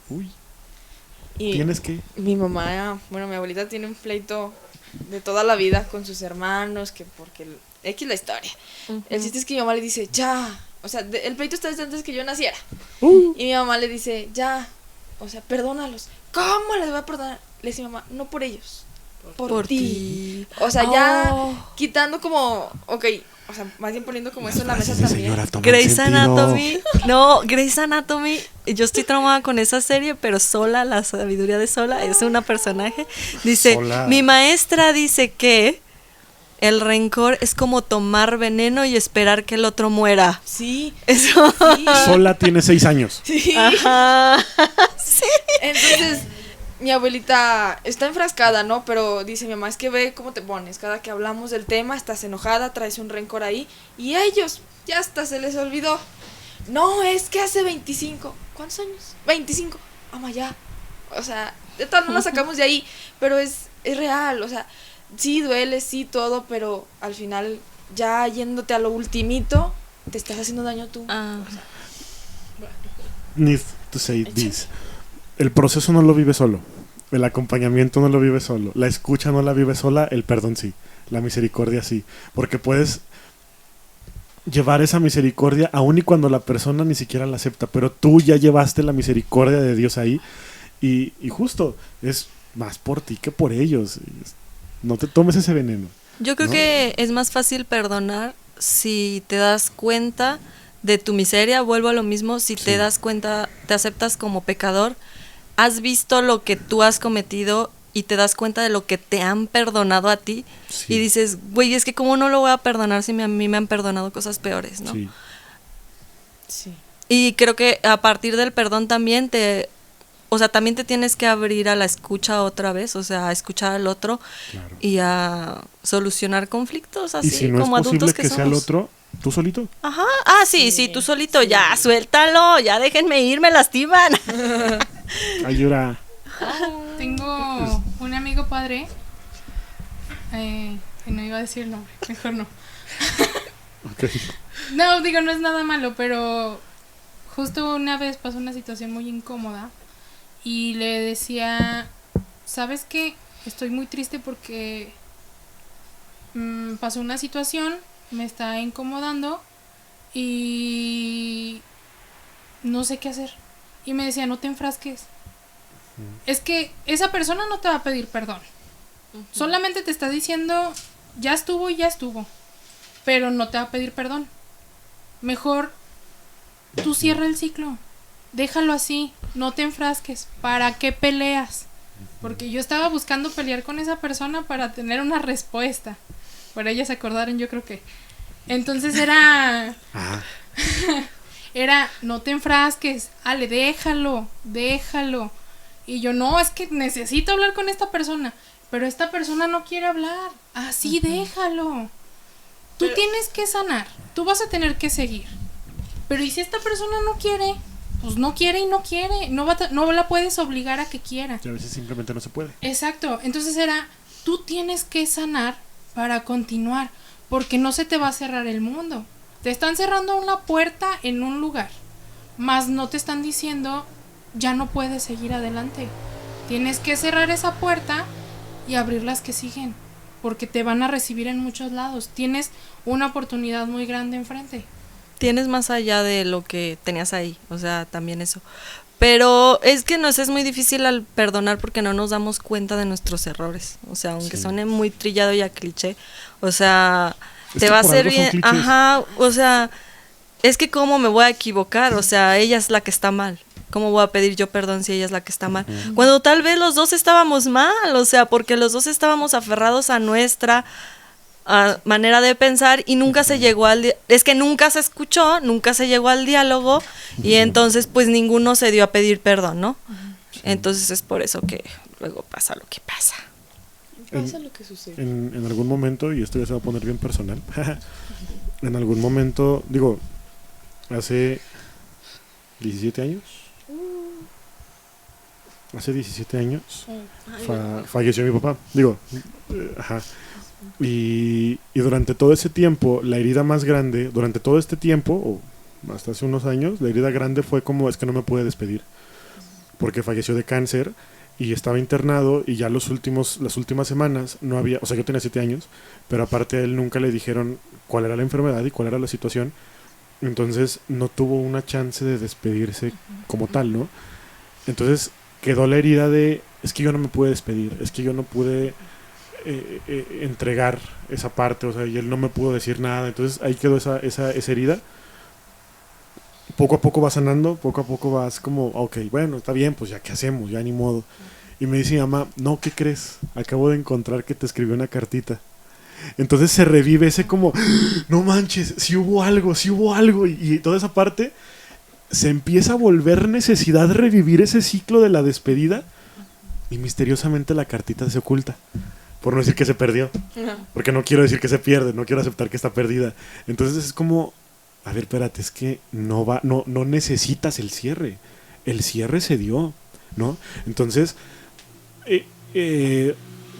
[SPEAKER 4] Uy,
[SPEAKER 3] Y
[SPEAKER 4] tienes que...
[SPEAKER 3] mi mamá, bueno, mi abuelita tiene un pleito de toda la vida con sus hermanos, que porque X la historia. El chiste es que mi mamá le dice, ya. O sea, el pleito está desde antes que yo naciera. Y mi mamá le dice, ya. O sea, perdónalos. ¿Cómo les voy a perdonar? Le dice mi mamá, no por ellos. Por ti. O sea, ya quitando como, ok, o sea, más bien poniendo como eso en la mesa
[SPEAKER 4] Frases de
[SPEAKER 3] también.
[SPEAKER 4] señora toman
[SPEAKER 1] Grey's
[SPEAKER 4] sentido.
[SPEAKER 1] Anatomy. No, Grey's Anatomy. Yo estoy traumada con esa serie, pero Sola, la sabiduría de Sola, es una personaje. Dice,
[SPEAKER 4] Sola.
[SPEAKER 1] mi maestra dice que el rencor es como tomar veneno y esperar que el otro muera.
[SPEAKER 3] Sí,
[SPEAKER 1] Eso.
[SPEAKER 3] sí.
[SPEAKER 4] Sola tiene 6 años.
[SPEAKER 3] Sí.
[SPEAKER 1] Ajá.
[SPEAKER 3] Entonces, mi abuelita está enfrascada, ¿no? Pero dice mi mamá, es que ve cómo te pones. Cada que hablamos del tema, estás enojada, traes un rencor ahí. Y a ellos, ya hasta se les olvidó. No, es que hace 25. ¿Cuántos años? 25. Ama, ya. O sea, de tal no la sacamos de ahí. Pero es real, o sea, sí duele, sí todo, pero al final, ya yéndote a lo ultimito, te estás haciendo daño tú.
[SPEAKER 1] Ah.
[SPEAKER 4] Need to say this. El proceso no lo vive solo. El acompañamiento no lo vive solo. La escucha no la vive sola. El perdón sí. La misericordia sí. Porque puedes llevar esa misericordia aun y cuando la persona ni siquiera la acepta. Pero tú ya llevaste la misericordia de Dios ahí. Y justo, es más por ti que por ellos. No te tomes ese veneno.
[SPEAKER 1] Yo creo
[SPEAKER 4] ¿no?
[SPEAKER 1] que es más fácil perdonar si te das cuenta de tu miseria. Vuelvo a lo mismo, si
[SPEAKER 4] Sí.
[SPEAKER 1] te das cuenta, te aceptas como pecador, has visto lo que tú has cometido y te das cuenta de lo que te han perdonado a ti.
[SPEAKER 4] Sí.
[SPEAKER 1] Y dices, güey, es que cómo no lo voy a perdonar si a mí me han perdonado cosas peores, ¿no?
[SPEAKER 4] Sí.
[SPEAKER 3] Sí.
[SPEAKER 1] Y creo que a partir del perdón también también te tienes que abrir a la escucha otra vez, o sea, a escuchar al otro
[SPEAKER 4] Claro.
[SPEAKER 1] y a solucionar conflictos así
[SPEAKER 4] Y si no
[SPEAKER 1] como
[SPEAKER 4] es posible
[SPEAKER 1] adultos
[SPEAKER 4] que
[SPEAKER 1] que
[SPEAKER 4] sea el
[SPEAKER 1] somos.
[SPEAKER 4] otro, tú solito.
[SPEAKER 1] Ajá, sí,
[SPEAKER 3] Sí,
[SPEAKER 1] tú solito,
[SPEAKER 3] sí.
[SPEAKER 1] ya, suéltalo, ya déjenme ir, me lastiman.
[SPEAKER 4] Ayuda.
[SPEAKER 2] Tengo un amigo padre, que no iba a decir el nombre, mejor no.
[SPEAKER 4] Ok.
[SPEAKER 2] No, digo, no es nada malo, pero justo una vez pasó una situación muy incómoda y le decía, ¿sabes qué? Estoy muy triste porque pasó una situación, me está incomodando y no sé qué hacer. Y me decía, no te enfrasques. Es que esa persona no te va a pedir perdón. Solamente te está diciendo, ya estuvo y ya estuvo. Pero no te va a pedir perdón. Mejor tú cierra el ciclo. Déjalo así, no te enfrasques. ¿Para qué peleas? Porque yo estaba buscando pelear con esa persona para tener una respuesta. Por ellas se acordaron, yo creo que. Entonces era... Era, no te enfrasques, Ale, déjalo. Y yo, no, es que necesito hablar con esta persona. Pero esta persona no quiere hablar. Así, déjalo. Tú tienes que sanar. Tú vas a tener que seguir. Pero ¿y si esta persona no quiere? Pues no quiere y no quiere. No la puedes obligar a que quiera.
[SPEAKER 4] Y a veces simplemente no se puede.
[SPEAKER 2] Exacto. Entonces era, tú tienes que sanar para continuar. Porque no se te va a cerrar el mundo. Te están cerrando una puerta en un lugar. Mas no te están diciendo, ya no puedes seguir adelante. Tienes que cerrar esa puerta y abrir las que siguen. Porque te van a recibir en muchos lados. Tienes una oportunidad muy grande enfrente.
[SPEAKER 1] Tienes más allá de lo que tenías ahí, o sea, también eso. Pero es que nos es muy difícil al perdonar porque no nos damos cuenta de nuestros errores. O sea, aunque suene muy trillado y a cliché, o sea,
[SPEAKER 4] Es
[SPEAKER 1] te
[SPEAKER 4] que
[SPEAKER 1] va a
[SPEAKER 4] por
[SPEAKER 1] hacer
[SPEAKER 4] algo son
[SPEAKER 1] bien.
[SPEAKER 4] clichés.
[SPEAKER 1] Ajá, o sea, es que cómo me voy a equivocar, o sea, ella es la que está mal. ¿Cómo voy a pedir yo perdón si ella es la que está mal? Cuando tal vez los dos estábamos mal, o sea, porque los dos estábamos aferrados a nuestra manera de pensar y nunca se llegó es que nunca se escuchó, nunca se llegó al diálogo y entonces pues ninguno se dio a pedir perdón, ¿no? Sí. Entonces es por eso que luego pasa lo que pasa.
[SPEAKER 3] Pasa lo que sucede.
[SPEAKER 4] En algún momento, y esto ya se va a poner bien personal, en algún momento, digo, hace 17 años, falleció mi papá, digo, ajá. Y durante todo ese tiempo, la herida más grande, durante todo este tiempo, o hasta hace unos años, la herida grande fue como, es que no me pude despedir, porque falleció de cáncer y estaba internado y ya las últimas semanas no había, o sea, yo tenía 7 años, pero aparte a él nunca le dijeron cuál era la enfermedad y cuál era la situación, entonces no tuvo una chance de despedirse como tal, ¿no? Entonces quedó la herida de, es que yo no me pude despedir, es que yo no pude entregar esa parte, o sea, y él no me pudo decir nada, entonces ahí quedó esa herida. Poco a poco va sanando, poco a poco vas como, ok, bueno, está bien, pues ya qué hacemos, ya ni modo. Y me dice mi mamá, no, ¿qué crees? Acabo de encontrar que te escribió una cartita. Entonces se revive ese como, no manches, si hubo algo, y toda esa parte se empieza a volver necesidad de revivir ese ciclo de la despedida, y misteriosamente la cartita se oculta. Por no decir que se perdió. Porque no quiero decir que se pierde, no quiero aceptar que está perdida. Entonces es como, a ver, espérate, es que no necesitas el cierre. El cierre se dio, ¿no? Entonces,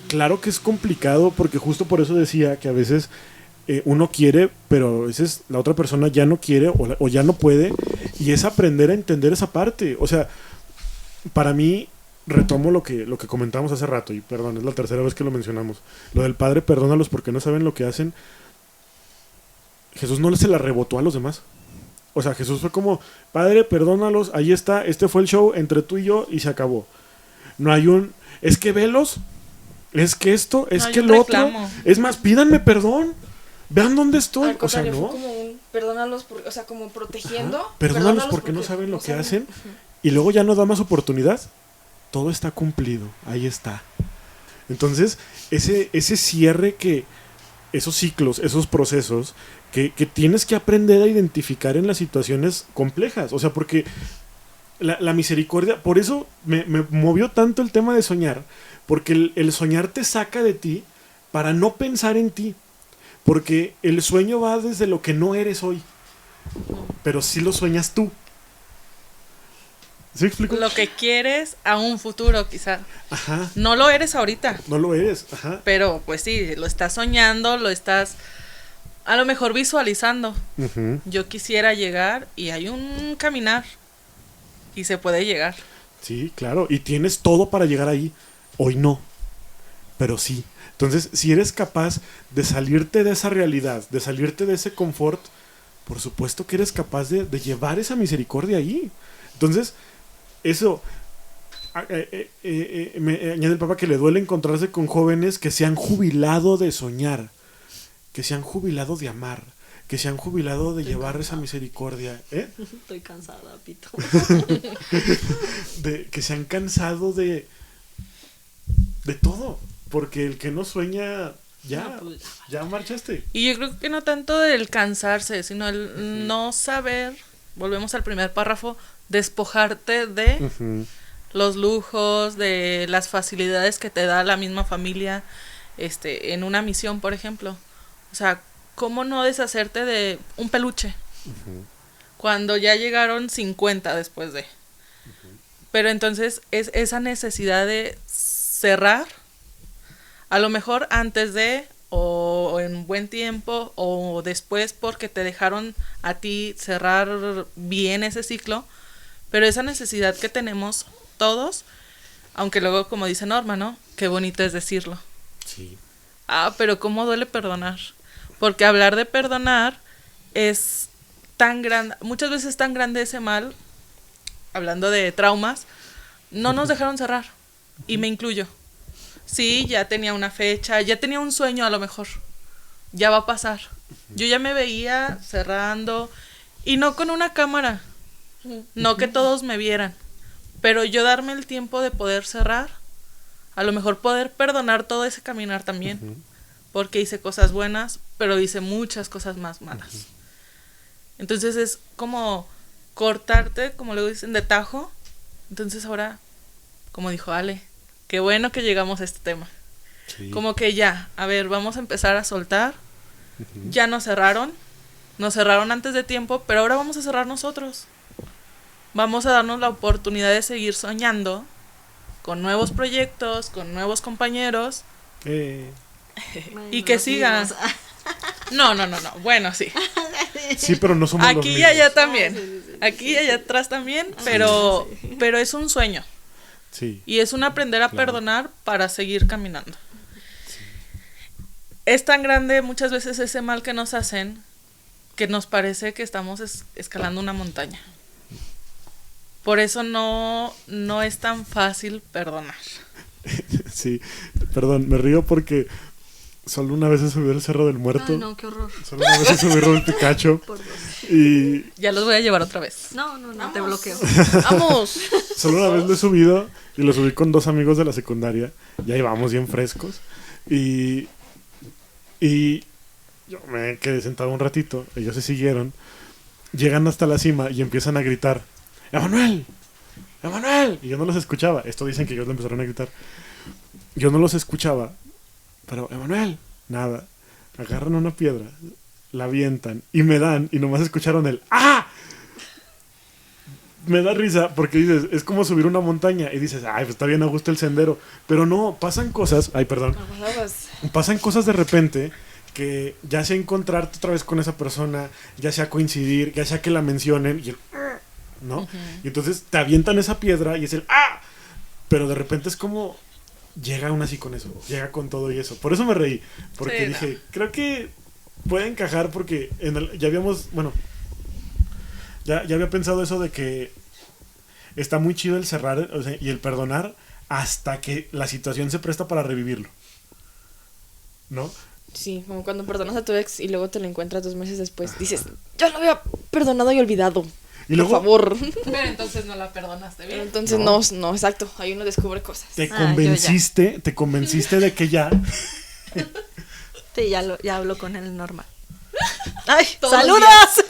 [SPEAKER 4] claro que es complicado porque justo por eso decía que a veces uno quiere, pero a veces la otra persona ya no quiere o ya no puede. Y es aprender a entender esa parte. O sea, para mí, retomo lo que comentamos hace rato, y perdón, es la tercera vez que lo mencionamos. Lo del Padre, perdónalos porque no saben lo que hacen. Jesús no se la rebotó a los demás. O sea, Jesús fue como, Padre, perdónalos, ahí está, este fue el show entre tú y yo y se acabó. No hay es que velos, es que esto, es que lo otro. Es más, pídanme perdón, vean dónde estoy. O sea, ¿no?
[SPEAKER 3] Fue como perdónalos, o sea, como protegiendo.
[SPEAKER 4] Ajá, perdónalos porque no saben lo que hacen. Y luego ya no da más oportunidad. Todo está cumplido, ahí está. Entonces, ese cierre esos ciclos, esos procesos que tienes que aprender a identificar en las situaciones complejas. O sea, porque la misericordia, por eso me movió tanto el tema de soñar, porque el soñar te saca de ti para no pensar en ti. Porque el sueño va desde lo que no eres hoy, pero sí lo sueñas tú. ¿Sí explico?
[SPEAKER 5] Lo que quieres a un futuro, quizá.
[SPEAKER 4] Ajá.
[SPEAKER 5] No lo eres ahorita.
[SPEAKER 4] No lo eres, ajá.
[SPEAKER 5] Pero pues sí, lo estás soñando, lo estás a lo mejor visualizando.
[SPEAKER 4] Uh-huh.
[SPEAKER 5] Yo quisiera llegar y hay un caminar y se puede llegar.
[SPEAKER 4] Sí, claro, y tienes todo para llegar ahí. Hoy no, pero sí. Entonces, si eres capaz de salirte de esa realidad, de salirte de ese confort, por supuesto que eres capaz de llevar esa misericordia ahí. Entonces, eso, me añade el Papa que le duele encontrarse con jóvenes que se han jubilado de soñar, que se han jubilado de amar, que se han jubilado de llevar esa misericordia,
[SPEAKER 1] Estoy cansada, Pito.
[SPEAKER 4] que se han cansado de todo, porque el que no sueña ya marchaste.
[SPEAKER 5] Y yo creo que no tanto del cansarse, sino el no saber, volvemos al primer párrafo, despojarte de los lujos, de las facilidades que te da la misma familia, en una misión, por ejemplo. O sea, ¿cómo no deshacerte de un peluche? Cuando ya llegaron 50 después de. Pero entonces es esa necesidad de cerrar, a lo mejor antes de, o en buen tiempo, o después porque te dejaron a ti cerrar bien ese ciclo, pero esa necesidad que tenemos todos, aunque luego, como dice Norma, ¿no? Qué bonito es decirlo.
[SPEAKER 4] Sí.
[SPEAKER 5] Pero cómo duele perdonar, porque hablar de perdonar es tan grande, muchas veces es tan grande ese mal, hablando de traumas, no nos dejaron cerrar, y me incluyo. Sí, ya tenía una fecha, ya tenía un sueño a lo mejor, ya va a pasar. Yo ya me veía cerrando, y no con una cámara, no que todos me vieran, pero yo darme el tiempo de poder cerrar, a lo mejor poder perdonar todo ese caminar también, porque hice cosas buenas, pero hice muchas cosas más malas. Entonces es como cortarte, como luego dicen, de tajo. Entonces ahora, como dijo Ale, qué bueno que llegamos a este tema.
[SPEAKER 4] Sí.
[SPEAKER 5] Como que ya, a ver, vamos a empezar a soltar. Ya nos cerraron antes de tiempo, pero ahora vamos a cerrar nosotros. Vamos a darnos la oportunidad de seguir soñando con nuevos proyectos, con nuevos compañeros. Y que siga. No, bueno, sí.
[SPEAKER 4] Sí, pero no somos los
[SPEAKER 5] Aquí y
[SPEAKER 4] mismos.
[SPEAKER 5] allá también. Aquí y allá atrás también, pero es un sueño.
[SPEAKER 4] Sí.
[SPEAKER 5] Y es un aprender a perdonar para seguir caminando. Es tan grande muchas veces ese mal que nos hacen que nos parece que estamos escalando una montaña. Por eso no es tan fácil perdonar.
[SPEAKER 4] Sí, perdón, me río porque solo una vez he subido el Cerro del Muerto.
[SPEAKER 1] Ay, no, qué horror.
[SPEAKER 4] Solo una vez he subido el Picacho.
[SPEAKER 1] Por dos.
[SPEAKER 5] Y ya los voy a llevar otra vez.
[SPEAKER 1] No, te bloqueo.
[SPEAKER 3] ¡Vamos!
[SPEAKER 4] Solo una vez lo he subido y lo subí con 2 amigos de la secundaria. Y ahí vamos bien frescos. Y yo me quedé sentado un ratito. Ellos se siguieron. Llegan hasta la cima y empiezan a gritar: ¡Emanuel! ¡Emanuel! Y yo no los escuchaba. Esto dicen que ellos lo empezaron a gritar. Yo no los escuchaba. Pero, Emanuel, nada. Agarran una piedra, la avientan y me dan. Y nomás escucharon el ¡ah! Me da risa porque dices, es como subir una montaña. Y dices, ay, pues está bien a gusto el sendero. Pero no, pasan cosas. Ay, perdón. Pasan cosas de repente que ya sea encontrarte otra vez con esa persona, ya sea coincidir, ya sea que la mencionen y el ¿no? Y entonces te avientan esa piedra y es el ¡ah! Pero de repente es como llega aún así con eso, llega con todo y eso. Por eso me reí, porque dije, creo que puede encajar porque ya habíamos, bueno, ya había pensado eso de que está muy chido el cerrar, o sea, y el perdonar hasta que la situación se presta para revivirlo, ¿no?
[SPEAKER 3] Sí, como cuando perdonas a tu ex y luego te lo encuentras 2 meses después. Dices, yo lo había perdonado y olvidado.
[SPEAKER 4] Y luego,
[SPEAKER 3] por favor.
[SPEAKER 5] Pero entonces no la perdonaste bien.
[SPEAKER 3] Pero entonces no, exacto. Ahí uno descubre cosas.
[SPEAKER 4] te convenciste de que ya.
[SPEAKER 1] Sí, ya hablo con él normal. ¡Ay!
[SPEAKER 2] Todos los
[SPEAKER 1] ¡Saludos!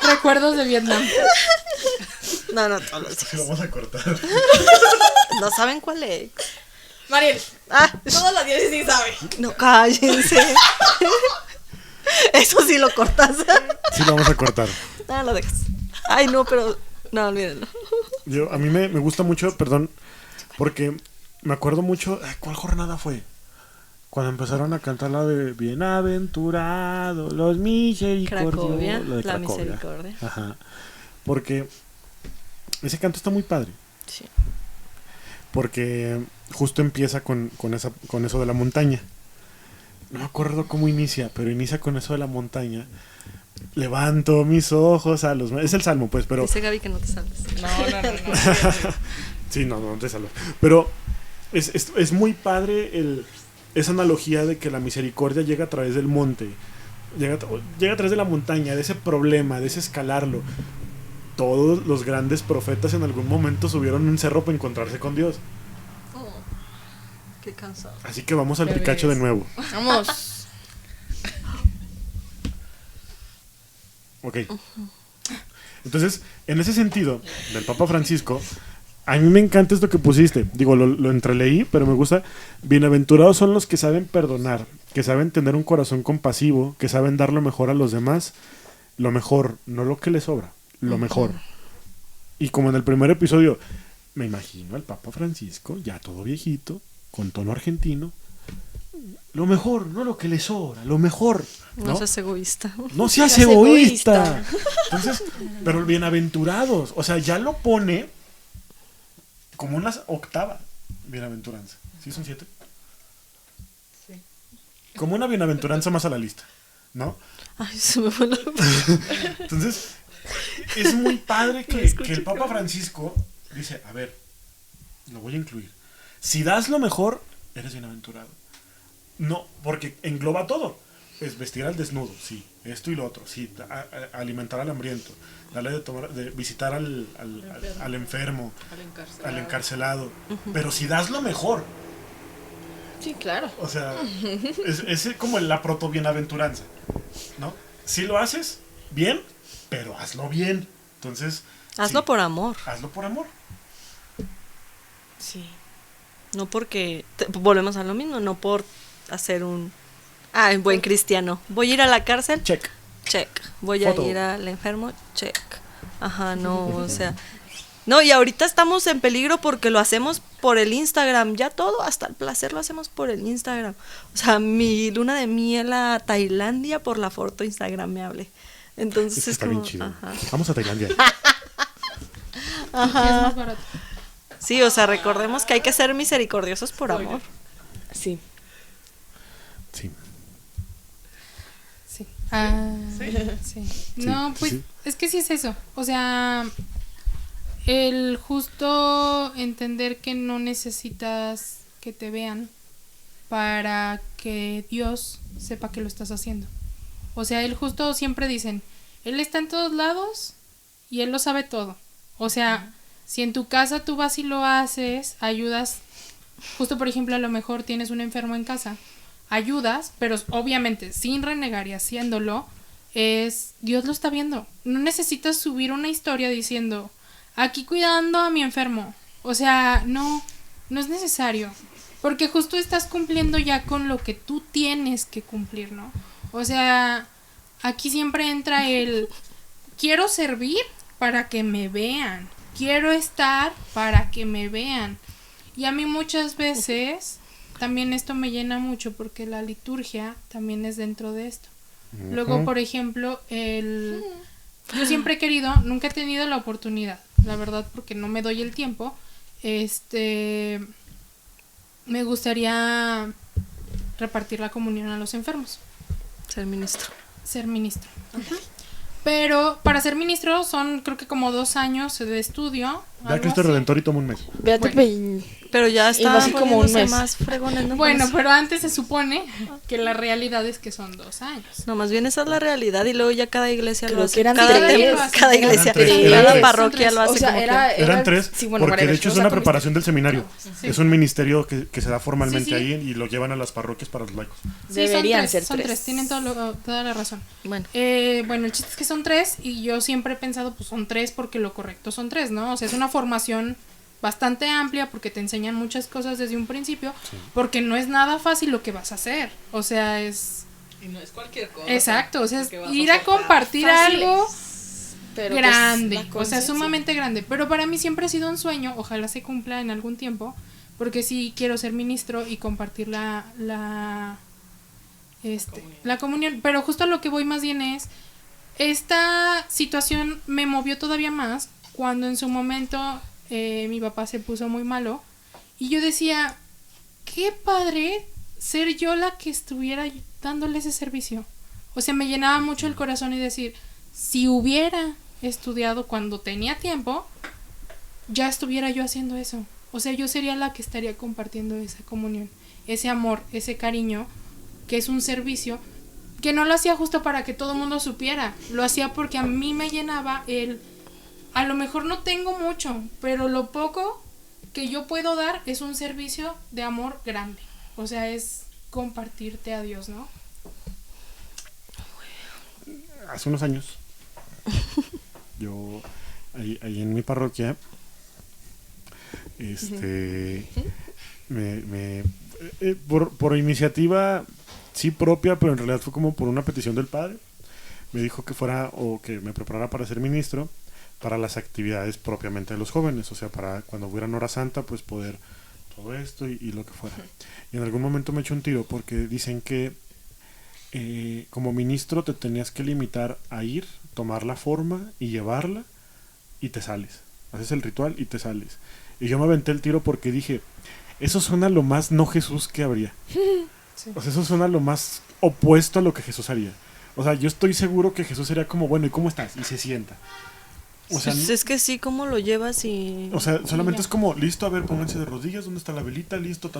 [SPEAKER 2] Recuerdos de Vietnam.
[SPEAKER 1] No, todos los días.
[SPEAKER 4] Lo vamos a cortar.
[SPEAKER 1] No saben cuál es.
[SPEAKER 3] Mariel, todos los días sí sabe.
[SPEAKER 1] No, cállense. Eso sí lo cortas.
[SPEAKER 4] Sí, lo vamos a cortar.
[SPEAKER 1] No, lo dejas. Ay, no, pero no, olvídenlo.
[SPEAKER 4] A mí me gusta mucho, perdón, porque me acuerdo mucho. ¿Cuál jornada fue? Cuando empezaron a cantar la de Bienaventurados los misericordiosos.
[SPEAKER 1] Cracovia,
[SPEAKER 4] Lo de
[SPEAKER 1] la
[SPEAKER 4] Cracovia.
[SPEAKER 1] misericordia.
[SPEAKER 4] Ajá. Porque ese canto está muy padre.
[SPEAKER 1] Sí.
[SPEAKER 4] Porque justo empieza con eso de la montaña. No me acuerdo cómo inicia, pero inicia con eso de la montaña. Levanto mis ojos a los... Es el salmo, pues, pero...
[SPEAKER 1] Dice Gaby que no te salves.
[SPEAKER 5] No.
[SPEAKER 4] Sí, no te salvo. Pero es muy padre esa analogía de que la misericordia llega a través del monte. llega atrás de la montaña, de ese problema, de ese escalarlo. Todos los grandes profetas en algún momento subieron un cerro para encontrarse con Dios.
[SPEAKER 1] Qué cansado.
[SPEAKER 4] Así que vamos al
[SPEAKER 3] Ya
[SPEAKER 4] Picacho
[SPEAKER 3] ves.
[SPEAKER 4] de nuevo.
[SPEAKER 3] Vamos.
[SPEAKER 4] Ok. Entonces, en ese sentido, del Papa Francisco, a mí me encanta esto que pusiste. Digo, lo entreleí, pero me gusta. Bienaventurados son los que saben perdonar, que saben tener un corazón compasivo, que saben dar lo mejor a los demás. Lo mejor, no lo que les sobra, lo mejor. Y como en el primer episodio, me imagino al Papa Francisco, ya todo viejito, con tono argentino. Lo mejor, no lo que les sobra, lo mejor.
[SPEAKER 1] No seas egoísta.
[SPEAKER 4] No seas
[SPEAKER 3] seas
[SPEAKER 4] egoísta.
[SPEAKER 3] egoísta.
[SPEAKER 4] Entonces, pero bienaventurados, o sea, ya lo pone como una octava bienaventuranza. ¿Sí son 7?
[SPEAKER 5] Sí.
[SPEAKER 4] Como una bienaventuranza más a la lista, ¿no?
[SPEAKER 1] Ay, se me fue la...
[SPEAKER 4] Entonces, es muy padre que el Papa Francisco dice, a ver, lo voy a incluir. Si das lo mejor, eres bienaventurado. No, porque engloba todo. Es vestir al desnudo, sí. Esto y lo otro, sí. Alimentar al hambriento. Darle de tomar, de visitar al enfermo, al encarcelado. Pero si das lo mejor.
[SPEAKER 3] Sí, claro.
[SPEAKER 4] O sea, es como la proto-bienaventuranza, ¿no? Si lo haces, bien, pero hazlo bien. Entonces...
[SPEAKER 1] Hazlo
[SPEAKER 4] sí,
[SPEAKER 1] por amor.
[SPEAKER 4] Hazlo por amor.
[SPEAKER 3] Sí.
[SPEAKER 1] No porque... volvemos a lo mismo, no por hacer un... buen cristiano. Voy a ir a la cárcel.
[SPEAKER 4] Check.
[SPEAKER 1] Check. Voy
[SPEAKER 4] Foto.
[SPEAKER 1] a ir al enfermo. Check. Ajá, no, o sea... No, y ahorita estamos en peligro porque lo hacemos por el Instagram. Ya todo, hasta el placer lo hacemos por el Instagram. O sea, mi luna de miel a Tailandia por la foto instagramable. Entonces
[SPEAKER 4] Es que
[SPEAKER 1] es
[SPEAKER 4] está
[SPEAKER 1] como...
[SPEAKER 4] bien chido.
[SPEAKER 1] Ajá.
[SPEAKER 4] Vamos a Tailandia.
[SPEAKER 2] Y es más barato.
[SPEAKER 1] Sí, o sea, recordemos que hay que ser misericordiosos por amor.
[SPEAKER 3] Sí.
[SPEAKER 4] Sí.
[SPEAKER 2] Sí. Sí.
[SPEAKER 4] Sí,
[SPEAKER 2] No, pues
[SPEAKER 4] sí.
[SPEAKER 2] es que sí es eso. O sea, el justo entender que no necesitas que te vean para que Dios sepa que lo estás haciendo. O sea, él justo siempre dicen, él está en todos lados y él lo sabe todo. O sea, si en tu casa tú vas y lo haces, ayudas, justo por ejemplo, a lo mejor tienes un enfermo en casa, ayudas, pero obviamente sin renegar y haciéndolo, Dios lo está viendo. No necesitas subir una historia diciendo, aquí cuidando a mi enfermo. O sea, no es necesario. Porque justo estás cumpliendo ya con lo que tú tienes que cumplir, ¿no? O sea, aquí siempre entra quiero servir para que me vean. Quiero estar para que me vean. Y a mí muchas veces también esto me llena mucho porque la liturgia también es dentro de esto. Luego, por ejemplo, yo siempre he querido, nunca he tenido la oportunidad, la verdad, porque no me doy el tiempo. Me gustaría repartir la comunión a los enfermos,
[SPEAKER 1] Ser ministro.
[SPEAKER 2] ser ministro. Pero para ser ministro son creo que como 2 años de estudio.
[SPEAKER 4] Ve a
[SPEAKER 2] algo
[SPEAKER 4] Cristo
[SPEAKER 2] así.
[SPEAKER 4] Redentor y toma un mes.
[SPEAKER 3] Véate
[SPEAKER 2] Bueno.
[SPEAKER 1] Pero ya
[SPEAKER 3] Y
[SPEAKER 1] está
[SPEAKER 3] así como un
[SPEAKER 1] poniéndose
[SPEAKER 3] mes.
[SPEAKER 1] más fregones, ¿no?
[SPEAKER 2] Bueno,
[SPEAKER 1] Pues,
[SPEAKER 2] pero antes se supone que la realidad es que son 2 años.
[SPEAKER 1] no, más bien esa es la realidad y luego ya cada iglesia
[SPEAKER 3] Creo
[SPEAKER 1] lo hace.
[SPEAKER 3] que eran
[SPEAKER 1] Cada,
[SPEAKER 3] tres.
[SPEAKER 1] cada iglesia,
[SPEAKER 4] Eran tres.
[SPEAKER 1] cada
[SPEAKER 4] Eran
[SPEAKER 1] parroquia
[SPEAKER 2] tres.
[SPEAKER 1] lo hace
[SPEAKER 3] O sea,
[SPEAKER 1] como
[SPEAKER 4] Eran 3,
[SPEAKER 3] sí, bueno,
[SPEAKER 4] porque de
[SPEAKER 3] whatever,
[SPEAKER 4] hecho es
[SPEAKER 3] o sea,
[SPEAKER 4] una
[SPEAKER 3] con
[SPEAKER 4] preparación del seminario.
[SPEAKER 2] Sí.
[SPEAKER 4] Es un ministerio que se da formalmente
[SPEAKER 2] Sí, sí.
[SPEAKER 4] ahí y lo llevan a las parroquias para los laicos.
[SPEAKER 2] Sí,
[SPEAKER 3] Deberían
[SPEAKER 2] son
[SPEAKER 3] ser
[SPEAKER 2] son
[SPEAKER 3] 3.
[SPEAKER 2] 3, tienen toda la razón.
[SPEAKER 1] que... Bueno,
[SPEAKER 2] Bueno, el chiste es que son 3 y yo siempre he pensado, pues son 3 porque lo correcto son 3, ¿no? O sea, es una formación bastante amplia porque te enseñan muchas cosas desde un principio, porque no es nada fácil lo que vas a hacer. O sea, es...
[SPEAKER 5] Y no es cualquier cosa.
[SPEAKER 2] Exacto, o sea, es
[SPEAKER 5] porque vas
[SPEAKER 2] ir a
[SPEAKER 5] soplar.
[SPEAKER 2] compartir
[SPEAKER 3] Fáciles.
[SPEAKER 2] algo
[SPEAKER 3] Pero
[SPEAKER 2] grande,
[SPEAKER 3] pues, la
[SPEAKER 2] o sea,
[SPEAKER 3] conciencia.
[SPEAKER 2] sumamente grande. Pero para mí siempre ha sido un sueño, ojalá se cumpla en algún tiempo, porque sí quiero ser ministro y compartir la comunión. Pero justo a lo que voy más bien es, esta situación me movió todavía más cuando en su momento mi papá se puso muy malo y yo decía, qué padre ser yo la que estuviera dándole ese servicio. O sea, me llenaba mucho el corazón y decir, si hubiera estudiado cuando tenía tiempo, ya estuviera yo haciendo eso. O sea, yo sería la que estaría compartiendo esa comunión, ese amor, ese cariño, que es un servicio, que no lo hacía justo para que todo el mundo supiera, lo hacía porque a mí me llenaba a lo mejor no tengo mucho, pero lo poco que yo puedo dar es un servicio de amor grande, o sea, es compartirte a Dios, ¿no?
[SPEAKER 4] Hace unos años, yo ahí en mi parroquia, por iniciativa sí propia, pero en realidad fue como por una petición del padre, me dijo que fuera o que me preparara para ser ministro para las actividades propiamente de los jóvenes, o sea, para cuando hubieran hora santa, pues poder todo esto y lo que fuera. Y en algún momento me eché un tiro porque dicen que como ministro te tenías que limitar a ir, tomar la forma y llevarla y te sales. Haces el ritual y te sales. Y yo me aventé el tiro porque dije, eso suena lo más no Jesús que habría. Sí. O sea, eso suena lo más opuesto a lo que Jesús haría. O sea, yo estoy seguro que Jesús sería como, bueno, ¿y cómo estás? Y se sienta. O sea,
[SPEAKER 1] pues es que sí, ¿cómo lo llevas? Y
[SPEAKER 4] o sea, solamente es como, listo, a ver, pónganse de rodillas, ¿dónde está la velita? Listo,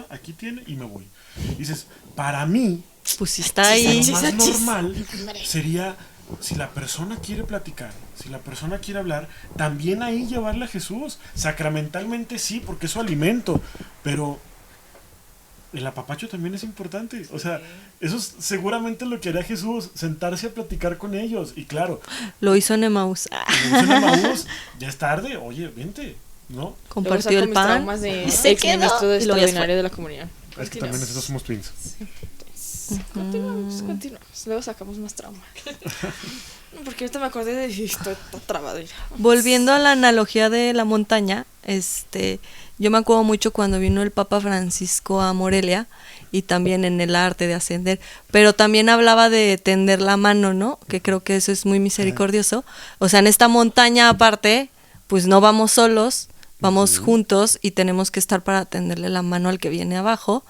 [SPEAKER 4] aquí tiene y me voy. Y dices, para mí,
[SPEAKER 1] pues si está ahí.
[SPEAKER 4] Lo más normal sería, si la persona quiere platicar, si la persona quiere hablar, también ahí llevarle a Jesús. Sacramentalmente sí, porque es su alimento, pero el apapacho también es importante. O sea, eso es seguramente lo que haría Jesús, sentarse a platicar con ellos. Y claro,
[SPEAKER 1] lo hizo en Emaús.
[SPEAKER 4] Ya es tarde, oye, vente, ¿no?
[SPEAKER 1] Compartió el pan.
[SPEAKER 3] Traumas de ex ministro de extraordinario de la comunidad.
[SPEAKER 4] Es que también nosotros somos twins.
[SPEAKER 3] Sí. Continuamos. Luego sacamos más trauma. Porque ahorita me acordé de esto, está trabado ya.
[SPEAKER 1] Volviendo a la analogía de la montaña, yo me acuerdo mucho cuando vino el Papa Francisco a Morelia y también en el arte de ascender, pero también hablaba de tender la mano, ¿no? Que creo que eso es muy misericordioso. O sea, en esta montaña aparte, pues no vamos solos, vamos juntos y tenemos que estar para tenderle la mano al que viene abajo.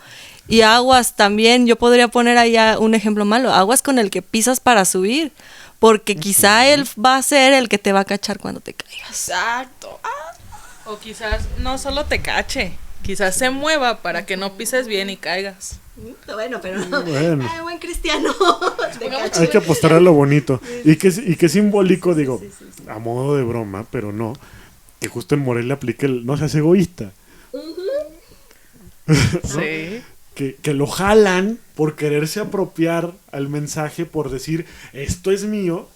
[SPEAKER 1] Y aguas también, yo podría poner ahí un ejemplo malo, aguas con el que pisas para subir, porque quizá él va a ser el que te va a cachar cuando te caigas.
[SPEAKER 3] Exacto.
[SPEAKER 5] O quizás no solo te cache, quizás se mueva para que no pises bien y caigas.
[SPEAKER 1] Bueno, pero
[SPEAKER 4] bueno.
[SPEAKER 1] Buen cristiano.
[SPEAKER 4] Hay que apostar a lo bonito. Y que simbólico, digo, a modo de broma, pero no, que justo en Morelia aplique el no seas egoísta. ¿No?
[SPEAKER 5] Sí.
[SPEAKER 4] Que lo jalan por quererse apropiar al mensaje, por decir, esto es mío,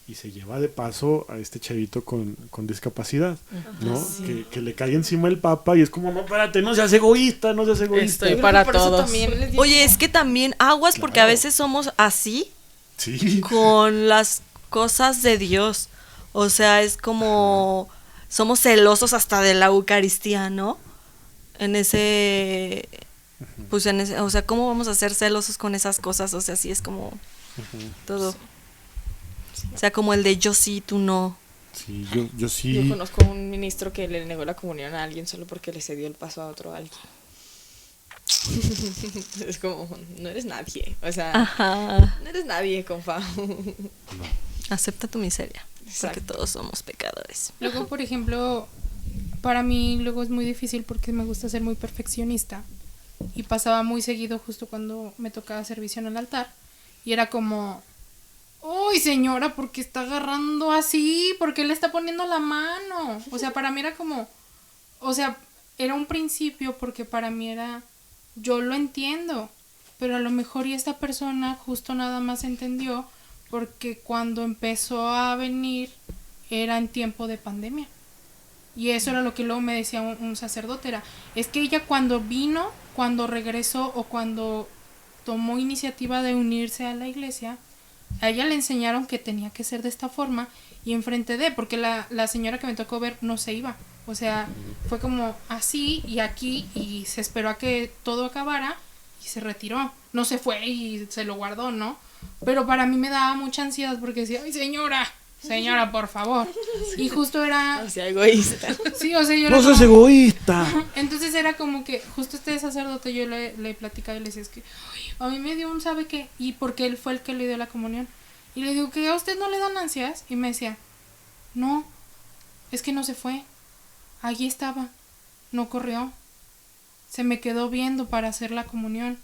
[SPEAKER 4] y se lleva de paso a este chavito con discapacidad, ¿no? Sí. Que le cae encima el Papa y es como, no, espérate, no seas egoísta.
[SPEAKER 5] Estoy para todos.
[SPEAKER 1] Oye, es que también aguas, claro, porque a veces somos así, sí, con las cosas de Dios. O sea, es como, somos celosos hasta de la Eucaristía, ¿no? Pues o sea, ¿cómo vamos a ser celosos con esas cosas? O sea, sí es como todo. O sea, como el de yo sí, tú no.
[SPEAKER 4] Sí, yo sí.
[SPEAKER 3] Yo conozco un ministro que le negó la comunión a alguien solo porque le cedió el paso a otro alguien. Es como, no eres nadie. O sea, no eres nadie, compa.
[SPEAKER 4] No.
[SPEAKER 1] Acepta tu miseria.
[SPEAKER 3] Exacto.
[SPEAKER 1] Porque todos somos pecadores.
[SPEAKER 2] Luego, por ejemplo, para mí luego es muy difícil porque me gusta ser muy perfeccionista. Y pasaba muy seguido justo cuando me tocaba servicio en el altar. Y era como, uy, señora, ¿por qué está agarrando así? ¿Por qué le está poniendo la mano? O sea, para mí era como, o sea, era un principio porque para mí era, yo lo entiendo, pero a lo mejor y esta persona justo nada más entendió porque cuando empezó a venir era en tiempo de pandemia. Y eso era lo que luego me decía un sacerdote, es que ella cuando vino, cuando regresó o cuando tomó iniciativa de unirse a la iglesia, a ella le enseñaron que tenía que ser de esta forma y enfrente de, porque la señora que me tocó ver no se iba. O sea, fue como así y aquí y se esperó a que todo acabara y se retiró. No se fue y se lo guardó, ¿no? Pero para mí me daba mucha ansiedad porque decía, ay, señora, por favor. Y justo era...
[SPEAKER 3] No sea egoísta.
[SPEAKER 2] Sí, o sea, yo
[SPEAKER 4] no seas egoísta.
[SPEAKER 2] Entonces era como que justo este sacerdote yo le platicaba y le decía, es que a mí me dio un sabe qué, y porque él fue el que le dio la comunión. Y le digo, ¿que a usted no le dan ansias? Y me decía, no, es que no se fue. Allí estaba, no corrió. Se me quedó viendo para hacer la comunión.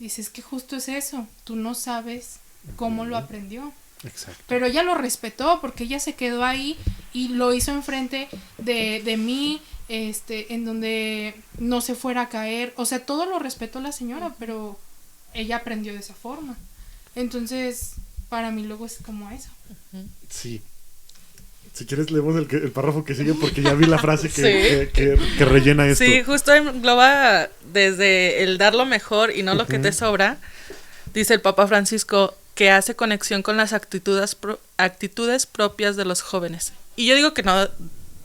[SPEAKER 2] Dices que justo es eso, tú no sabes cómo lo aprendió.
[SPEAKER 4] Exacto.
[SPEAKER 2] Pero ella lo respetó porque ella se quedó ahí y lo hizo enfrente de mí, en donde no se fuera a caer. O sea, todo lo respetó la señora, pero ella aprendió de esa forma. Entonces, para mí luego es como eso.
[SPEAKER 4] Sí. Si quieres leemos el párrafo que sigue porque ya vi la frase
[SPEAKER 5] Sí.
[SPEAKER 4] que rellena esto.
[SPEAKER 5] Sí, justo engloba desde el dar lo mejor y no lo que te sobra. Dice el Papa Francisco que hace conexión con las actitudes propias de los jóvenes. Y yo digo que no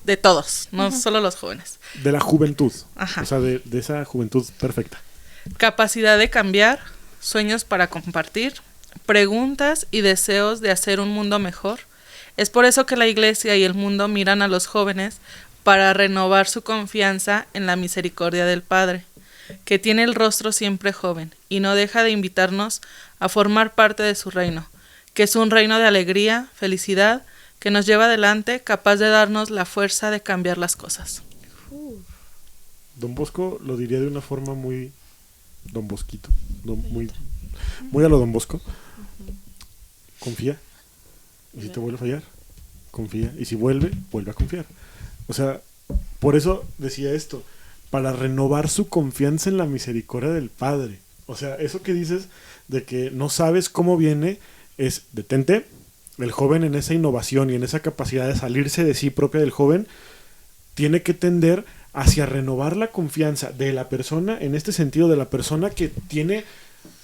[SPEAKER 5] de todos, no solo los jóvenes.
[SPEAKER 4] De la juventud.
[SPEAKER 5] Ajá.
[SPEAKER 4] O sea, de esa juventud perfecta.
[SPEAKER 5] Capacidad de cambiar, sueños para compartir, preguntas y deseos de hacer un mundo mejor. Es por eso que la Iglesia y el mundo miran a los jóvenes para renovar su confianza en la misericordia del Padre, que tiene el rostro siempre joven y no deja de invitarnos a formar parte de su reino, que es un reino de alegría, felicidad, que nos lleva adelante, capaz de darnos la fuerza de cambiar las cosas.
[SPEAKER 4] Don Bosco lo diría de una forma muy Don Bosquito, muy a lo Don Bosco. Confía. Y si te vuelve a fallar, confía. Y si vuelve a confiar. O sea, por eso decía esto, para renovar su confianza en la misericordia del Padre. O sea, eso que dices de que no sabes cómo viene es detente. El joven en esa innovación y en esa capacidad de salirse de sí propia del joven tiene que tender hacia renovar la confianza de la persona, en este sentido de la persona que tiene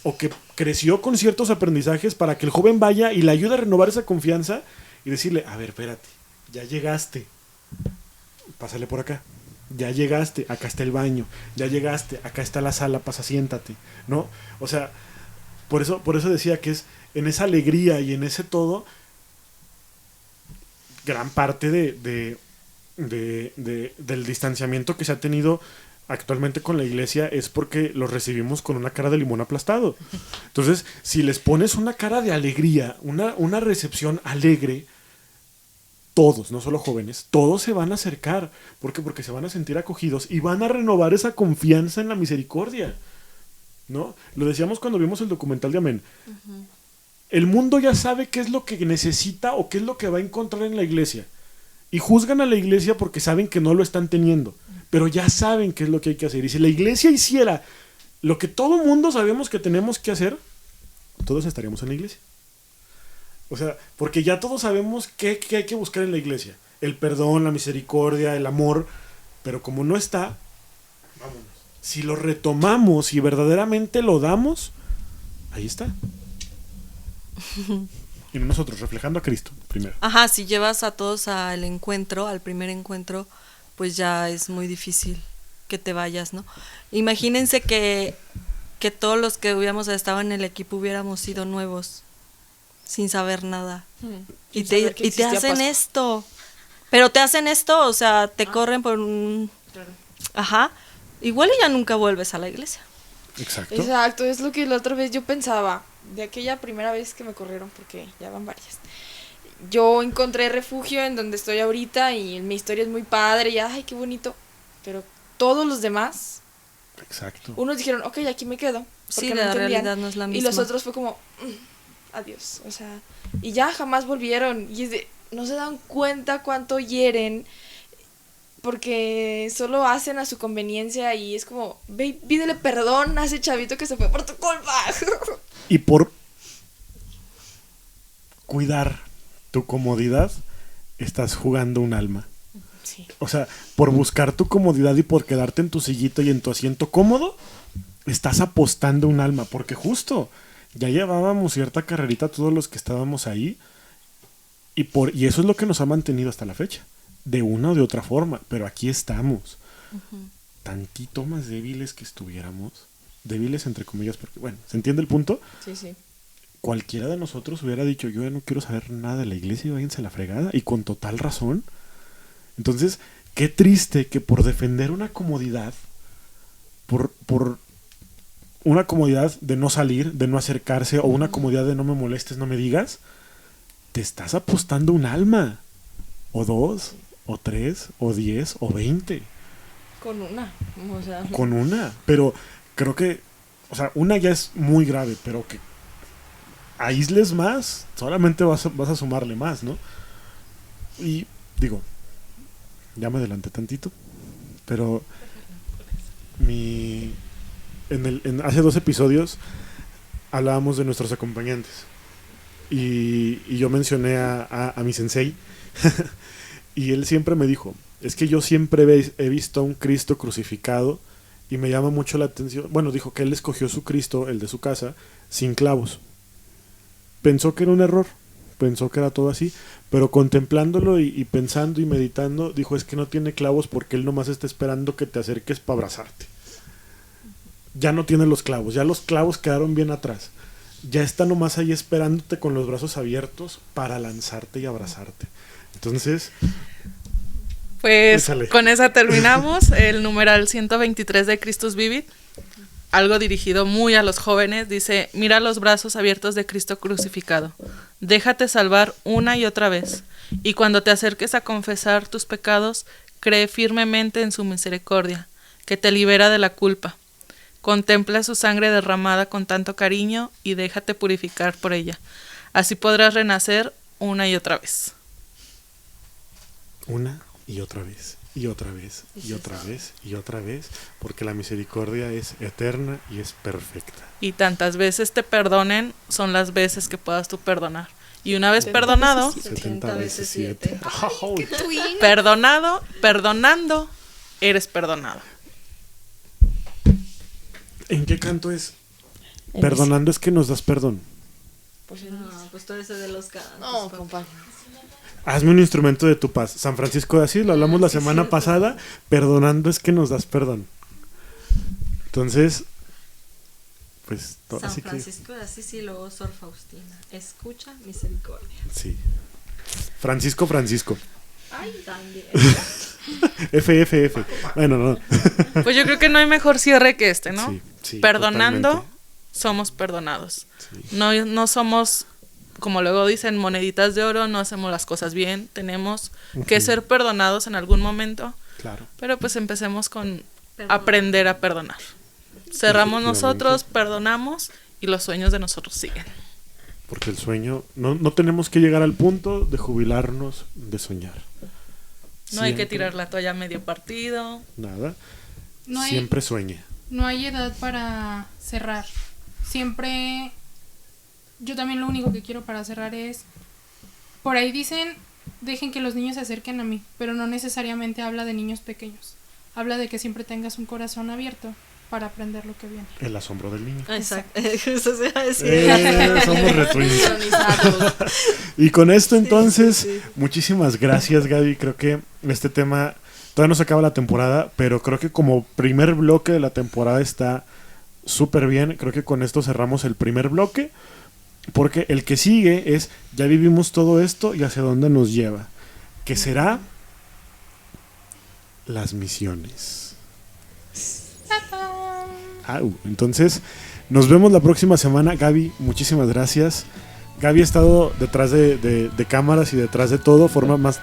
[SPEAKER 4] o que creció con ciertos aprendizajes, para que el joven vaya y le ayude a renovar esa confianza y decirle, a ver, espérate, ya llegaste, pásale por acá, ya llegaste, acá está el baño, ya llegaste, acá está la sala, pasa, siéntate, ¿no? O sea, por eso decía que es en esa alegría y en ese todo, gran parte del distanciamiento que se ha tenido actualmente con la iglesia es porque los recibimos con una cara de limón aplastado. Entonces, si les pones una cara de alegría, una recepción alegre, todos, no solo jóvenes, todos se van a acercar. ¿Por qué? Porque se van a sentir acogidos y van a renovar esa confianza en la misericordia, ¿no? Lo decíamos cuando vimos el documental de Amén. El mundo ya sabe qué es lo que necesita o qué es lo que va a encontrar en la iglesia. Y juzgan a la iglesia porque saben que no lo están teniendo. Pero ya saben qué es lo que hay que hacer. Y si la iglesia hiciera lo que todo mundo sabemos que tenemos que hacer, todos estaríamos en la iglesia. O sea, porque ya todos sabemos qué hay que buscar en la iglesia. El perdón, la misericordia, el amor. Pero como no está, vámonos. Si lo retomamos y verdaderamente lo damos, ahí está. Y nosotros, reflejando a Cristo primero.
[SPEAKER 1] Ajá, si llevas a todos al encuentro, al primer encuentro, pues ya es muy difícil que te vayas, ¿no? Imagínense que todos los que hubiéramos estado en el equipo hubiéramos sido nuevos, sin saber nada. Y te hacen esto. Pero te hacen esto, o sea, te corren por un...
[SPEAKER 3] Claro.
[SPEAKER 1] Ajá. Igual y ya nunca vuelves a la iglesia.
[SPEAKER 4] Exacto.
[SPEAKER 3] Exacto, es lo que la otra vez yo pensaba, de aquella primera vez que me corrieron, porque ya van varias. Yo encontré refugio en donde estoy ahorita y mi historia es muy padre y ay, qué bonito. Pero todos los demás,
[SPEAKER 4] Exacto.
[SPEAKER 3] unos dijeron, ok, aquí me quedo.
[SPEAKER 1] Sí,
[SPEAKER 3] porque no
[SPEAKER 1] la
[SPEAKER 3] entendían.
[SPEAKER 1] realidad no es la misma.
[SPEAKER 3] Y los otros fue como, adiós. O sea, y ya jamás volvieron. Y es de, no se dan cuenta cuánto hieren, porque solo hacen a su conveniencia y es como, ve, pídele perdón a ese chavito que se fue por tu culpa.
[SPEAKER 4] Y por cuidar tu comodidad, estás jugando un alma.
[SPEAKER 3] Sí.
[SPEAKER 4] O sea, por buscar tu comodidad y por quedarte en tu sillito y en tu asiento cómodo, estás apostando un alma. Porque justo, ya llevábamos cierta carrerita todos los que estábamos ahí. Y eso es lo que nos ha mantenido hasta la fecha. De una o de otra forma. Pero aquí estamos. Tantito más débiles que estuviéramos. Débiles entre comillas, porque bueno, ¿se entiende el punto?
[SPEAKER 3] Sí, sí.
[SPEAKER 4] Cualquiera de nosotros hubiera dicho, yo ya no quiero saber nada de la iglesia y váyanse a la fregada. Y con total razón. Entonces, qué triste que por defender una comodidad, por una comodidad de no salir, de no acercarse, o una comodidad de no me molestes, no me digas, te estás apostando un alma. O 2, o 3, o 10, o 20.
[SPEAKER 3] Con una. O sea,
[SPEAKER 4] Con una. Pero creo que, o sea, una ya es muy grave, pero que aísles más, solamente vas a sumarle más, ¿no? Y digo, ya me adelanté tantito, pero hace 2 episodios hablábamos de nuestros acompañantes y yo mencioné a mi sensei y él siempre me dijo, es que yo siempre he visto a un Cristo crucificado y me llama mucho la atención. Bueno, dijo que él escogió su Cristo, el de su casa, sin clavos. Pensó que era un error, pensó que era todo así, pero contemplándolo y pensando y meditando, dijo, es que no tiene clavos porque él nomás está esperando que te acerques para abrazarte. Ya no tiene los clavos, ya los clavos quedaron bien atrás. Ya está nomás ahí esperándote con los brazos abiertos para lanzarte y abrazarte. Entonces,
[SPEAKER 5] pues
[SPEAKER 4] échale.
[SPEAKER 5] Con esa terminamos el numeral 123 de Christus Vivit, algo dirigido muy a los jóvenes. Dice, mira los brazos abiertos de Cristo crucificado, déjate salvar una y otra vez, y cuando te acerques a confesar tus pecados, cree firmemente en su misericordia, que te libera de la culpa. Contempla su sangre derramada con tanto cariño y déjate purificar por ella. Así podrás renacer una y otra vez.
[SPEAKER 4] Una y otra vez, y otra vez, y otra vez, y otra vez, porque la misericordia es eterna y es perfecta.
[SPEAKER 5] Y tantas veces te perdonen, son las veces que puedas tú perdonar. Y una vez perdonado,
[SPEAKER 4] 70 veces 7.
[SPEAKER 5] perdonando, eres perdonado.
[SPEAKER 4] ¿En qué canto es? Perdonando es que nos das perdón.
[SPEAKER 1] Pues todo ese de los cantos.
[SPEAKER 3] No, compadre.
[SPEAKER 4] Hazme un instrumento de tu paz. San Francisco de Asís, lo hablamos la semana pasada. Perdonando es que nos das perdón. Entonces, pues...
[SPEAKER 1] San
[SPEAKER 4] así
[SPEAKER 1] Francisco de Asís y luego Sor Faustina. Escucha misericordia.
[SPEAKER 4] Que, sí. Francisco.
[SPEAKER 1] Ay, también.
[SPEAKER 4] FFF. Bueno, no.
[SPEAKER 5] Pues yo creo que no hay mejor cierre que este, ¿no?
[SPEAKER 4] Sí,
[SPEAKER 5] Perdonando,
[SPEAKER 4] totalmente.
[SPEAKER 5] somos perdonados.
[SPEAKER 4] Sí.
[SPEAKER 5] No somos, como luego dicen, moneditas de oro, no hacemos las cosas bien. Tenemos que ser perdonados en algún momento.
[SPEAKER 4] Claro.
[SPEAKER 5] Pero pues empecemos con aprender a perdonar. Cerramos nosotros, perdonamos y los sueños de nosotros siguen.
[SPEAKER 4] Porque el sueño, no tenemos que llegar al punto de jubilarnos de soñar.
[SPEAKER 5] No hay que
[SPEAKER 4] Siempre,
[SPEAKER 5] tirar la toalla a medio partido.
[SPEAKER 4] Nada.
[SPEAKER 2] No
[SPEAKER 4] Siempre sueñe.
[SPEAKER 2] No hay edad para cerrar. Siempre, yo también lo único que quiero para cerrar es, por ahí dicen, dejen que los niños se acerquen a mí, pero no necesariamente habla de niños pequeños. Habla de que siempre tengas un corazón abierto para aprender lo que viene.
[SPEAKER 4] El asombro del niño.
[SPEAKER 1] Exacto. Eso se iba a decir.
[SPEAKER 4] Somos retwins. Y con esto entonces, muchísimas gracias, Gaby. Creo que este tema todavía no se acaba la temporada, pero creo que como primer bloque de la temporada está súper bien. Creo que con esto cerramos el primer bloque, porque el que sigue es, ya vivimos todo esto y hacia dónde nos lleva, que será las misiones. Entonces, nos vemos la próxima semana. Gaby, muchísimas gracias. Gaby ha estado detrás de cámaras y detrás de todo, forma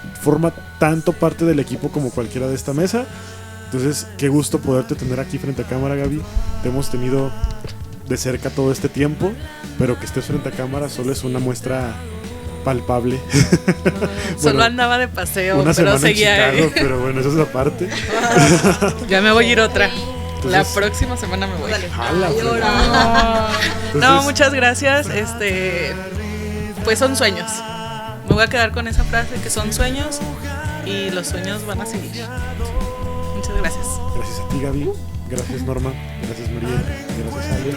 [SPEAKER 4] tanto parte del equipo como cualquiera de esta mesa. Entonces, qué gusto poderte tener aquí frente a cámara, Gaby. Te hemos tenido de cerca todo este tiempo, pero que estés frente a cámara solo es una muestra palpable.
[SPEAKER 5] Solo andaba de paseo,
[SPEAKER 4] una
[SPEAKER 5] pero
[SPEAKER 4] semana
[SPEAKER 5] seguía.
[SPEAKER 4] en Chicago, pero bueno, eso es aparte.
[SPEAKER 5] Ya me voy a ir otra.
[SPEAKER 4] Entonces,
[SPEAKER 5] la próxima semana me voy.
[SPEAKER 4] Entonces,
[SPEAKER 5] No, muchas gracias. Pues son sueños. Me voy a quedar con esa frase, que son sueños y los sueños van a seguir. Muchas gracias.
[SPEAKER 4] Gracias a ti, Gaby. Gracias, Norma. Gracias, María. Gracias, Ale.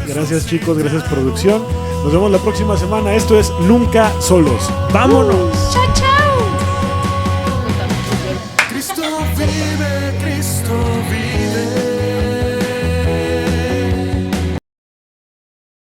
[SPEAKER 4] Gracias, chicos. Gracias, producción. Nos vemos la próxima semana. Esto es Nunca Solos. ¡Vámonos!
[SPEAKER 2] ¡Chao, chao!